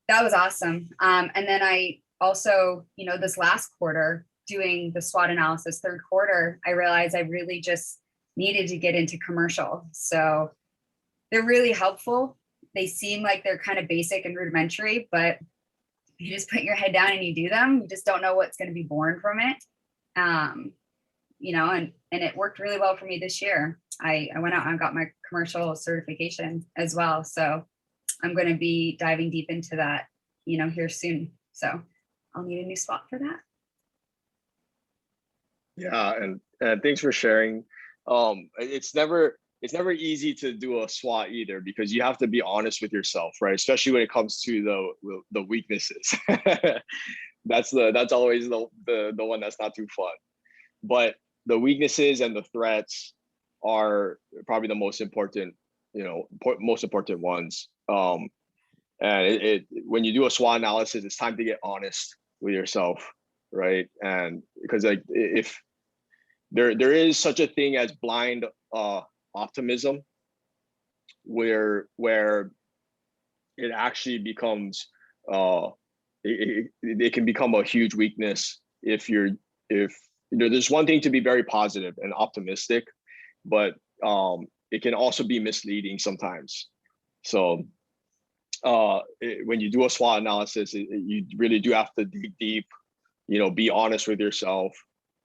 that was awesome. And then I also, this last quarter, doing the SWOT analysis, third quarter, I realized I really just needed to get into commercial. So they're really helpful. They seem like they're kind of basic and rudimentary, but you just put your head down and you do them. You just don't know what's going to be born from it. And it worked really well for me this year. I went out and got my commercial certification as well. So I'm going to be diving deep into that, here soon. So I'll need a new SWOT for that. Yeah, and thanks for sharing. It's never easy to do a SWOT either, because you have to be honest with yourself, right? Especially when it comes to the weaknesses. That's always the one that's not too fun. But the weaknesses and the threats are probably the most important, most important ones. And when you do a SWOT analysis, it's time to get honest with yourself, right? And because if there is such a thing as blind optimism, where it actually becomes it can become a huge weakness if there's one thing to be very positive and optimistic, but it can also be misleading sometimes. So when you do a SWOT analysis, you really do have to dig deep, be honest with yourself.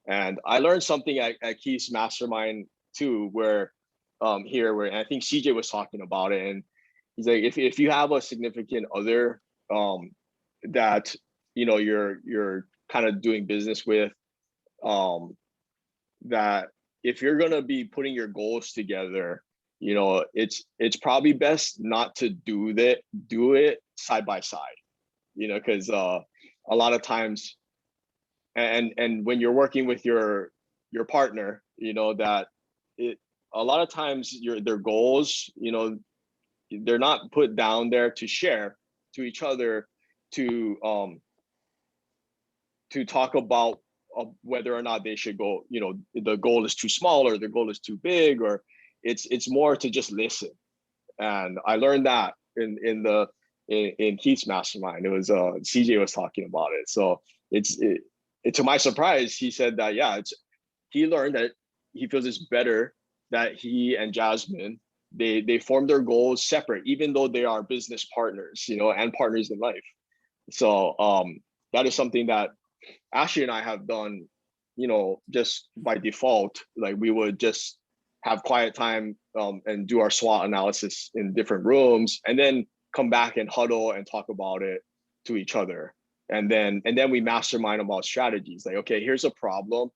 And I learned something at Keith's Mastermind too, where where I think CJ was talking about it, and he's like, if you have a significant other that you're kind of doing business with, that if you're gonna be putting your goals together, it's probably best not to do it side by side, because a lot of times, and when you're working with your partner, that a lot of times their goals, they're not put down there to share to each other, to talk about whether or not they should go, the goal is too small or the goal is too big, or it's more to just listen. And I learned that in Keith's Mastermind. It was CJ was talking about it. So to my surprise, he said that, he learned that he feels it's better that he and Jasmine, they form their goals separate, even though they are business partners, and partners in life. So that is something that Ashley and I have done, just by default. Like, we would just have quiet time and do our SWOT analysis in different rooms, and then come back and huddle and talk about it to each other. And then we mastermind about strategies. Like, okay, here's a problem.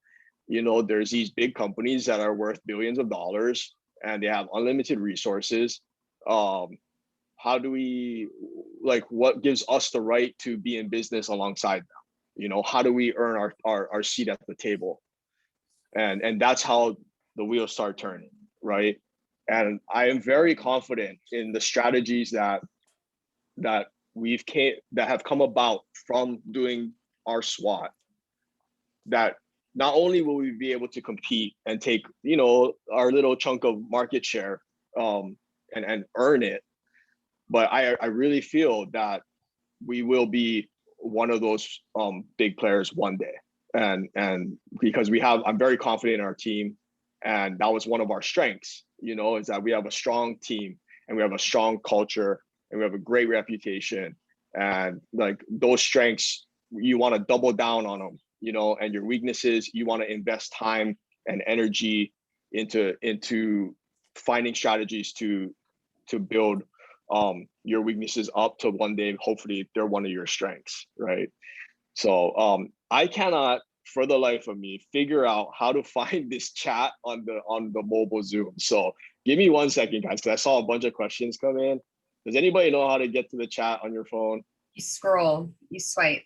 There's these big companies that are worth billions of dollars and they have unlimited resources. How do we, what gives us the right to be in business alongside them? How do we earn our seat at the table? And that's how the wheels start turning, right? And I am very confident in the strategies that have come about from doing our SWOT, that not only will we be able to compete and take, our little chunk of market share and earn it, but I really feel that we will be one of those big players one day. And because I'm very confident in our team, and that was one of our strengths, you know, is that we have a strong team and we have a strong culture and we have a great reputation. And like those strengths, you want to double down on them, you know, and your weaknesses, you want to invest time and energy into finding strategies to build your weaknesses up to one day, hopefully they're one of your strengths, right? So I cannot for the life of me figure out how to find this chat on the mobile Zoom. So give me 1 second, guys, because I saw a bunch of questions come in. Does anybody know how to get to the chat on your phone? You scroll, you swipe.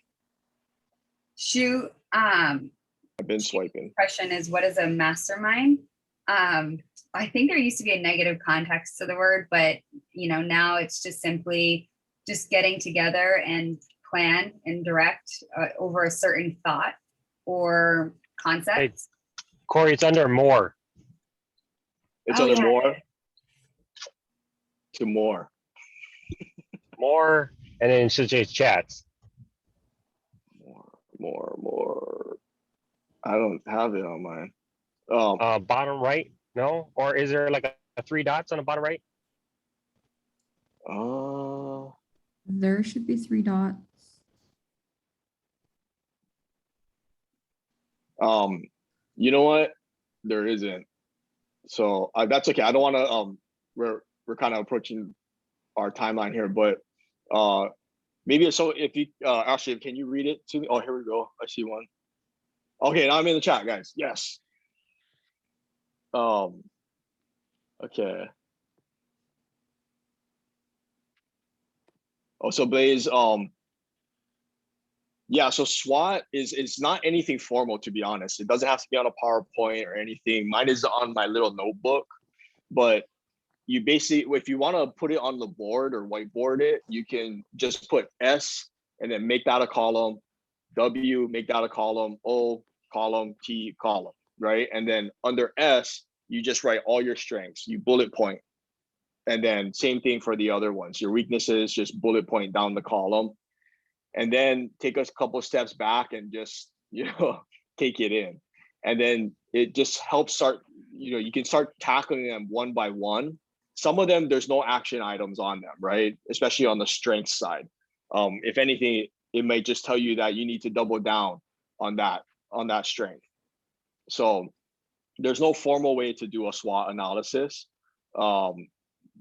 Shoot. I've been swiping. Question is, what is a mastermind? I think there used to be a negative context to the word, but you know, now it's just simply just getting together and plan and direct over a certain thought or concept. Hey, Corey, it's under more. It's Oh, under yeah. more to more. More, and then it should say chats. More. I don't have it on mine. Bottom right, no? Or is there like a 3 dots on the bottom right? There should be 3 dots. You know what? There isn't. So that's okay. I don't want to. We're kind of approaching our timeline here, but maybe so. If you actually, can you read it to me? Oh, here we go. I see one. Okay, now I'm in the chat, guys. Yes. Okay. Oh, so Blaze, yeah, so SWOT is not anything formal, to be honest. It doesn't have to be on a PowerPoint or anything. Mine is on my little notebook, but you basically, if you want to put it on the board or whiteboard it, you can just put S and then make that a column, W, make that a column, O, column, T, column, right? And then under S, you just write all your strengths, you bullet point. And then same thing for the other ones. Your weaknesses, just bullet point down the column. And then take us a couple steps back and just, you know, take it in. And then it just helps start, you know, you can start tackling them one by one. Some of them, there's no action items on them, right? Especially on the strength side. If anything, it might just tell you that you need to double down on that strength. So there's no formal way to do a SWOT analysis.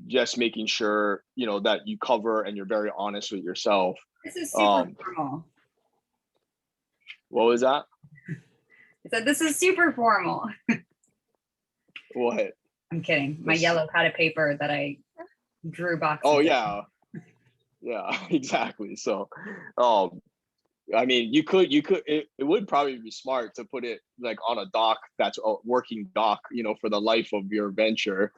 Just making sure, you know, that you cover and you're very honest with yourself. This is super formal. What was that? I said, this is super formal. What? I'm kidding. My yellow pad of paper that I drew boxes. Oh, yeah. Yeah, exactly. So, I mean, it would probably be smart to put it like on a doc that's a working doc, you know, for the life of your venture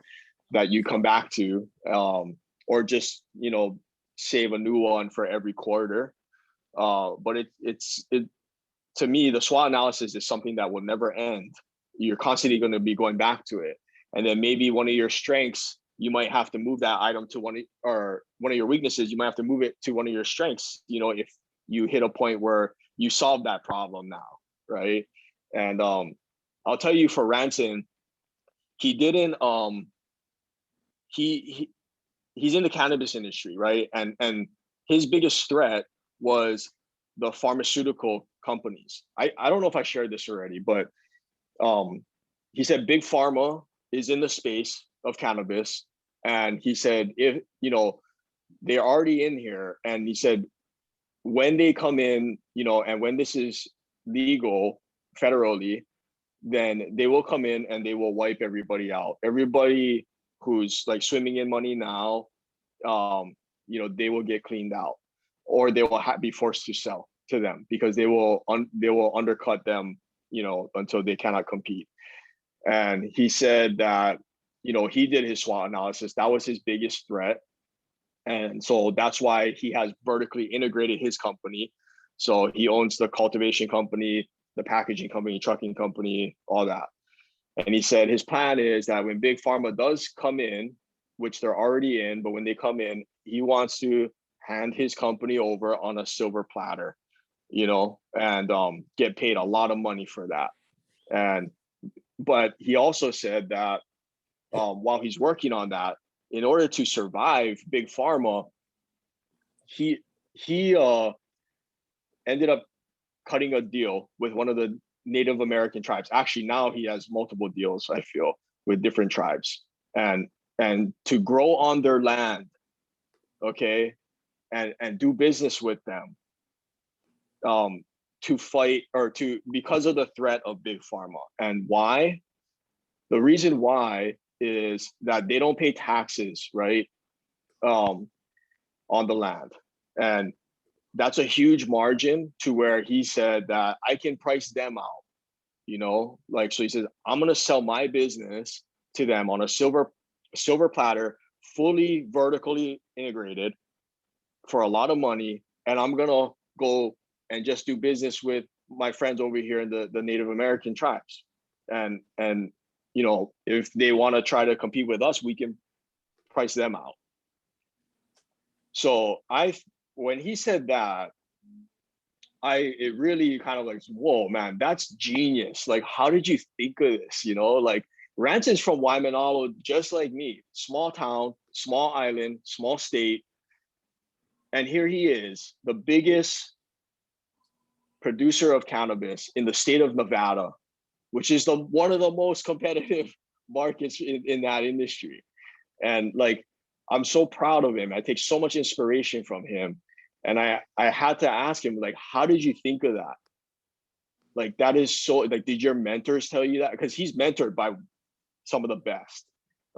that you come back to, or just, you know, save a new one for every quarter. But to me, the SWOT analysis is something that will never end. You're constantly going to be going back to it. And then maybe one of your strengths, you might have to move that item to one of your weaknesses, you might have to move it to one of your strengths, you know, if you hit a point where you solve that problem now, right? And I'll tell you, for Ranson, he didn't, he's in the cannabis industry, right? And his biggest threat was the pharmaceutical companies. I don't know if I shared this already, but he said big pharma is in the space of cannabis. And he said, if, you know, they're already in here. And he said, when they come in, you know, and when this is legal federally, then they will come in and they will wipe everybody out. Everybody who's like swimming in money now, you know, they will get cleaned out, or they will be forced to sell to them because they will undercut them, you know, until they cannot compete. And he said that, you know, he did his SWOT analysis. That was his biggest threat. And so that's why he has vertically integrated his company. So he owns the cultivation company, the packaging company, trucking company, all that. And he said his plan is that when big pharma does come in, which they're already in, but when they come in, he wants to hand his company over on a silver platter, and get paid a lot of money for that. But he also said that while he's working on that, in order to survive big pharma, he ended up cutting a deal with one of the Native American tribes. Actually, now he has multiple deals, I feel, with different tribes, and to grow on their land, okay, and do business with them, to fight because of the threat of big pharma. And why? The reason why is that they don't pay taxes, right, on the land, and that's a huge margin to where he said that I can price them out, so he says, I'm going to sell my business to them on a silver platter, fully vertically integrated for a lot of money. And I'm going to go and just do business with my friends over here in the Native American tribes. And if they want to try to compete with us, we can price them out. So when he said that, it really kind of like, whoa, man, that's genius. Like, how did you think of this? Like, Ranson's from Waimanalo, just like me, small town, small island, small state. And here he is, the biggest producer of cannabis in the state of Nevada, which is one of the most competitive markets in that industry. And like, I'm so proud of him. I take so much inspiration from him. And I had to ask him, like, how did you think of that? Like, that is so, like, did your mentors tell you that? Because he's mentored by some of the best.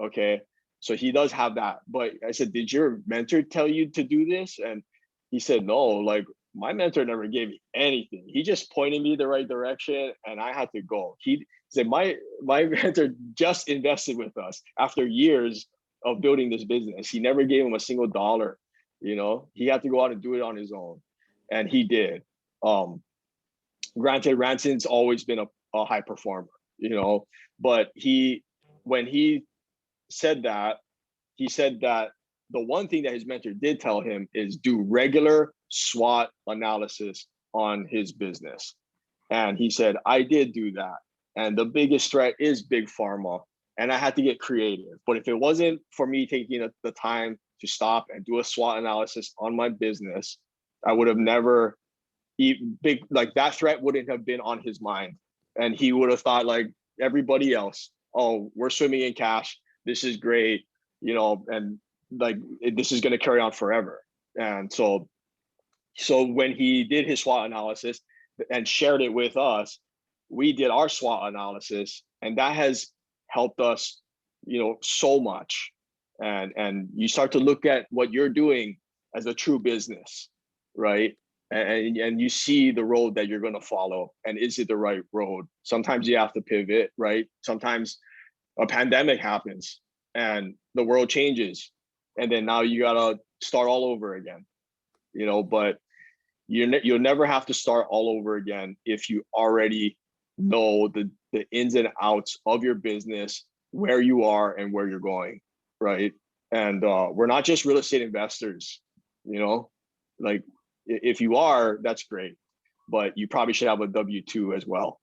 Okay. So he does have that. But I said, did your mentor tell you to do this? And he said, no, like, my mentor never gave me anything. He just pointed me the right direction and I had to go. He said, my mentor just invested with us after years of building this business. He never gave him a single dollar. He had to go out and do it on his own, and he did. Granted, Ranson's always been a high performer, but when he said that, the one thing that his mentor did tell him is do regular SWOT analysis on his business. And he said, I did do that. And the biggest threat is big pharma. And I had to get creative. But if it wasn't for me taking the time to stop and do a SWOT analysis on my business, I would have never like that threat wouldn't have been on his mind. And he would have thought like everybody else, oh, we're swimming in cash. This is great, and like this is going to carry on forever. And so when he did his SWOT analysis and shared it with us, we did our SWOT analysis, and that has helped us, so much. And you start to look at what you're doing as a true business, right? And you see the road that you're going to follow, and is it the right road? Sometimes you have to pivot, right? Sometimes a pandemic happens and the world changes, and then now you got to start all over again, but you'll never have to start all over again if you already know the ins and outs of your business, where you are and where you're going, right? And we're not just real estate investors, like if you are, that's great, but you probably should have a W-2 as well.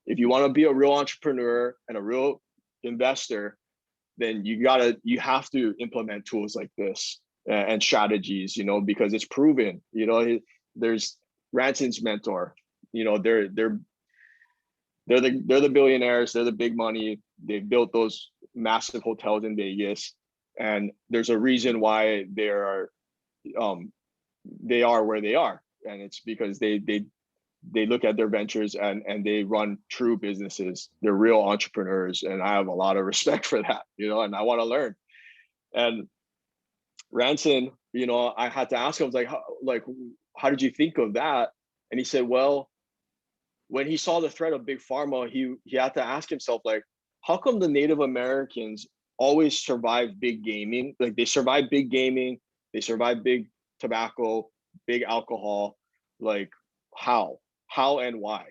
If you want to be a real entrepreneur and a real investor, then you have to implement tools like this and strategies, because it's proven. There's Ranson's mentor, they're the billionaires, they're the big money. They've built those massive hotels in Vegas, and there's a reason why they are where they are, and it's because they look at their ventures and they run true businesses. They're real entrepreneurs, and I have a lot of respect for that, and I want to learn. And Ranson, I had to ask him, I was how did you think of that? And he said, well, when he saw the threat of big pharma, he had to ask himself, like, how come the Native Americans always survive big gaming? Like, they survive big gaming, they survive big tobacco, big alcohol, like how and why?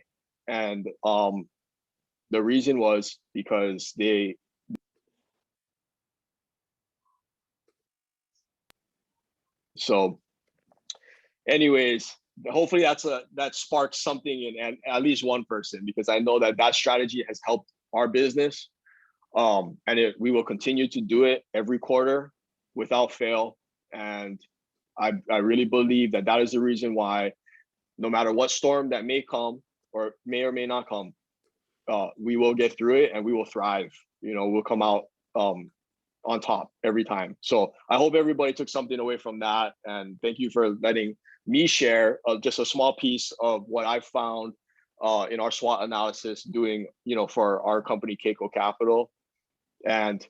And the reason was because they So anyways, hopefully that sparks something in at least one person, because I know that strategy has helped our business. And we will continue to do it every quarter without fail. And I really believe that is the reason why, no matter what storm that may come or may not come, we will get through it and we will thrive. We'll come out on top every time. So I hope everybody took something away from that. And thank you for letting me share just a small piece of what I found in our SWOT analysis doing, for our company, Keiko Capital. And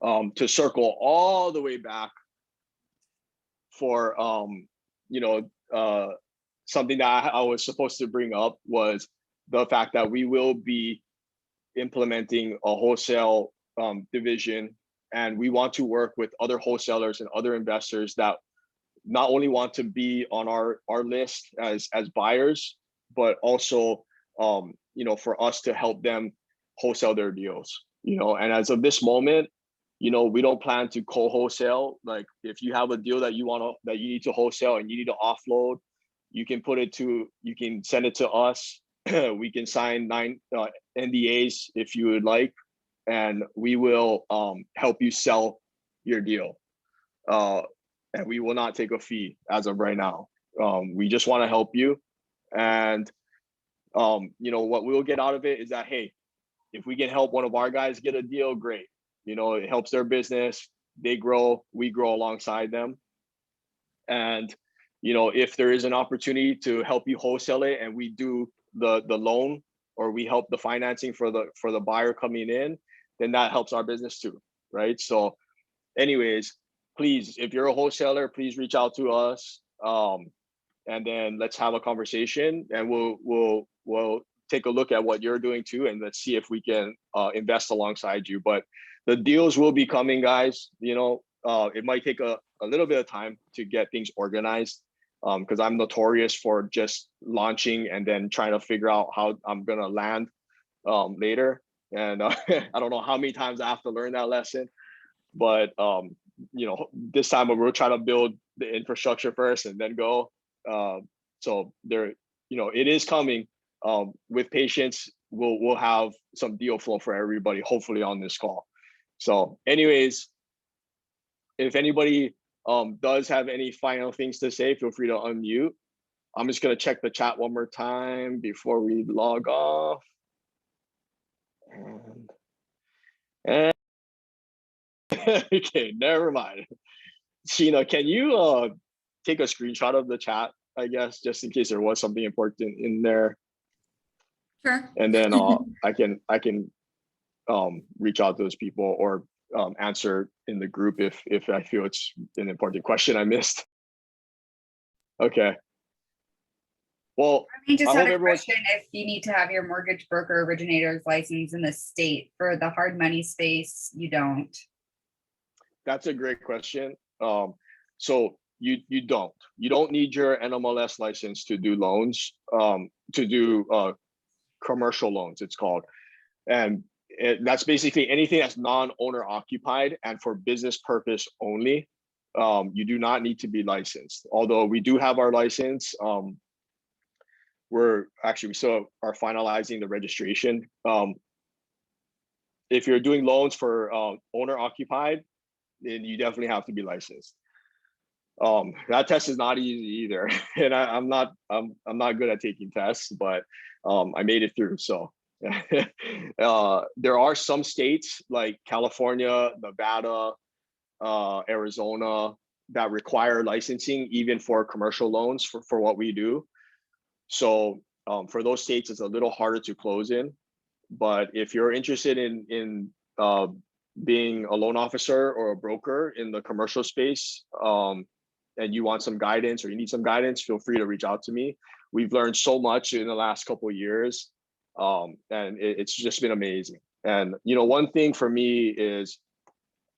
to circle all the way back for, something that I was supposed to bring up was the fact that we will be implementing a wholesale division, and we want to work with other wholesalers and other investors that not only want to be on our list as buyers, but also for us to help them wholesale their deals. And as of this moment, we don't plan to co-wholesale. Like, if you have a deal that you need to wholesale and you need to offload, you can send it to us. We can sign 9 NDAs if you would like, and we will help you sell your deal. And we will not take a fee as of right now. We just want to help you. And what we'll get out of it is that, hey, if we can help one of our guys get a deal, great. It helps their business. They grow, we grow alongside them. And if there is an opportunity to help you wholesale it, and we do the loan, or we help the financing for the buyer coming in, then that helps our business too, right? So anyways, please, if you're a wholesaler, please reach out to us, and then let's have a conversation, and we'll take a look at what you're doing too, and let's see if we can invest alongside you. But the deals will be coming, guys. It might take a little bit of time to get things organized, because I'm notorious for just launching and then trying to figure out how I'm gonna land later. And I don't know how many times I have to learn that lesson, but this time we'll try to build the infrastructure first and then go. So there, it is coming. With patience, we'll have some deal flow for everybody, hopefully, on this call. So anyways, if anybody does have any final things to say, feel free to unmute. I'm just going to check the chat one more time before we log off. And okay, never mind. Sheena, can you take a screenshot of the chat, I guess, just in case there was something important in there? Sure. And then I can reach out to those people, or answer in the group if I feel it's an important question I missed. Okay. Well, I just had a question. If you need to have your mortgage broker originator's license in the state for the hard money space, you don't. That's a great question. So you don't need your NMLS license to do loans, to do commercial loans, it's called. And that's basically anything that's non-owner occupied and for business purpose only. You do not need to be licensed. Although we do have our license. We still are finalizing the registration. If you're doing loans for owner occupied, then you definitely have to be licensed. That test is not easy either, and I'm not good at taking tests, but I made it through. So there are some states like California, Nevada, Arizona that require licensing even for commercial loans for what we do. So for those states, it's a little harder to close in. But if you're interested in being a loan officer or a broker in the commercial space, and you want some guidance or you need some guidance, feel free to reach out to me. We've learned so much in the last couple of years, and it's just been amazing. And one thing for me is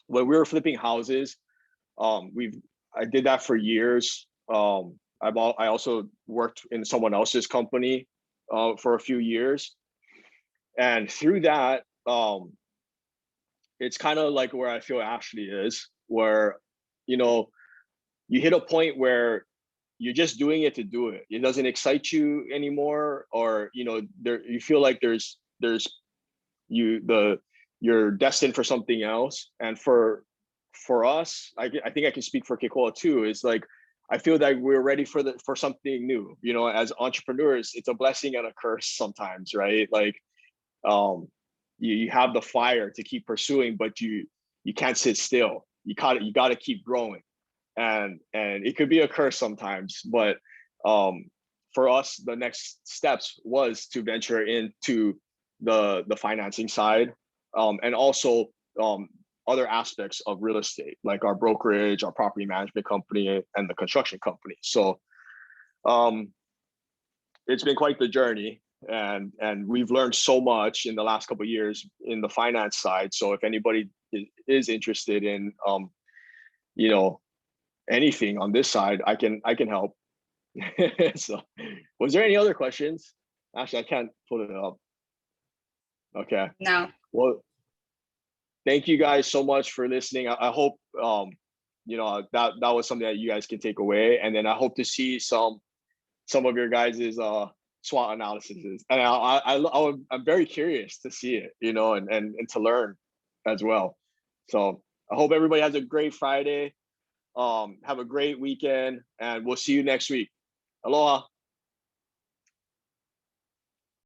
when we were flipping houses, I did that for years. I also worked in someone else's company for a few years, and through that, it's kind of like where I feel Ashley is, where you hit a point where you're just doing it to do it. It doesn't excite you anymore, or you feel like you're destined for something else. And for us, I think I can speak for Kekoa too. It's like I feel that we're ready for something new. As entrepreneurs, it's a blessing and a curse sometimes, right? Like you have the fire to keep pursuing, but you can't sit still. You got to keep growing, and it could be a curse sometimes. But for us, the next steps was to venture into the financing side, and also other aspects of real estate, like our brokerage, our property management company, and the construction company. So it's been quite the journey, and we've learned so much in the last couple of years in the finance side. So if anybody is interested in anything on this side, I can help. So was there any other questions? Actually, I can't pull it up. Okay. No. Well, thank you guys so much for listening. I hope that was something that you guys can take away, and then I hope to see some of your guys's SWOT analysis. And I'm very curious to see it, and to learn as well. So I hope everybody has a great Friday. Have a great weekend, and we'll see you next week. Aloha.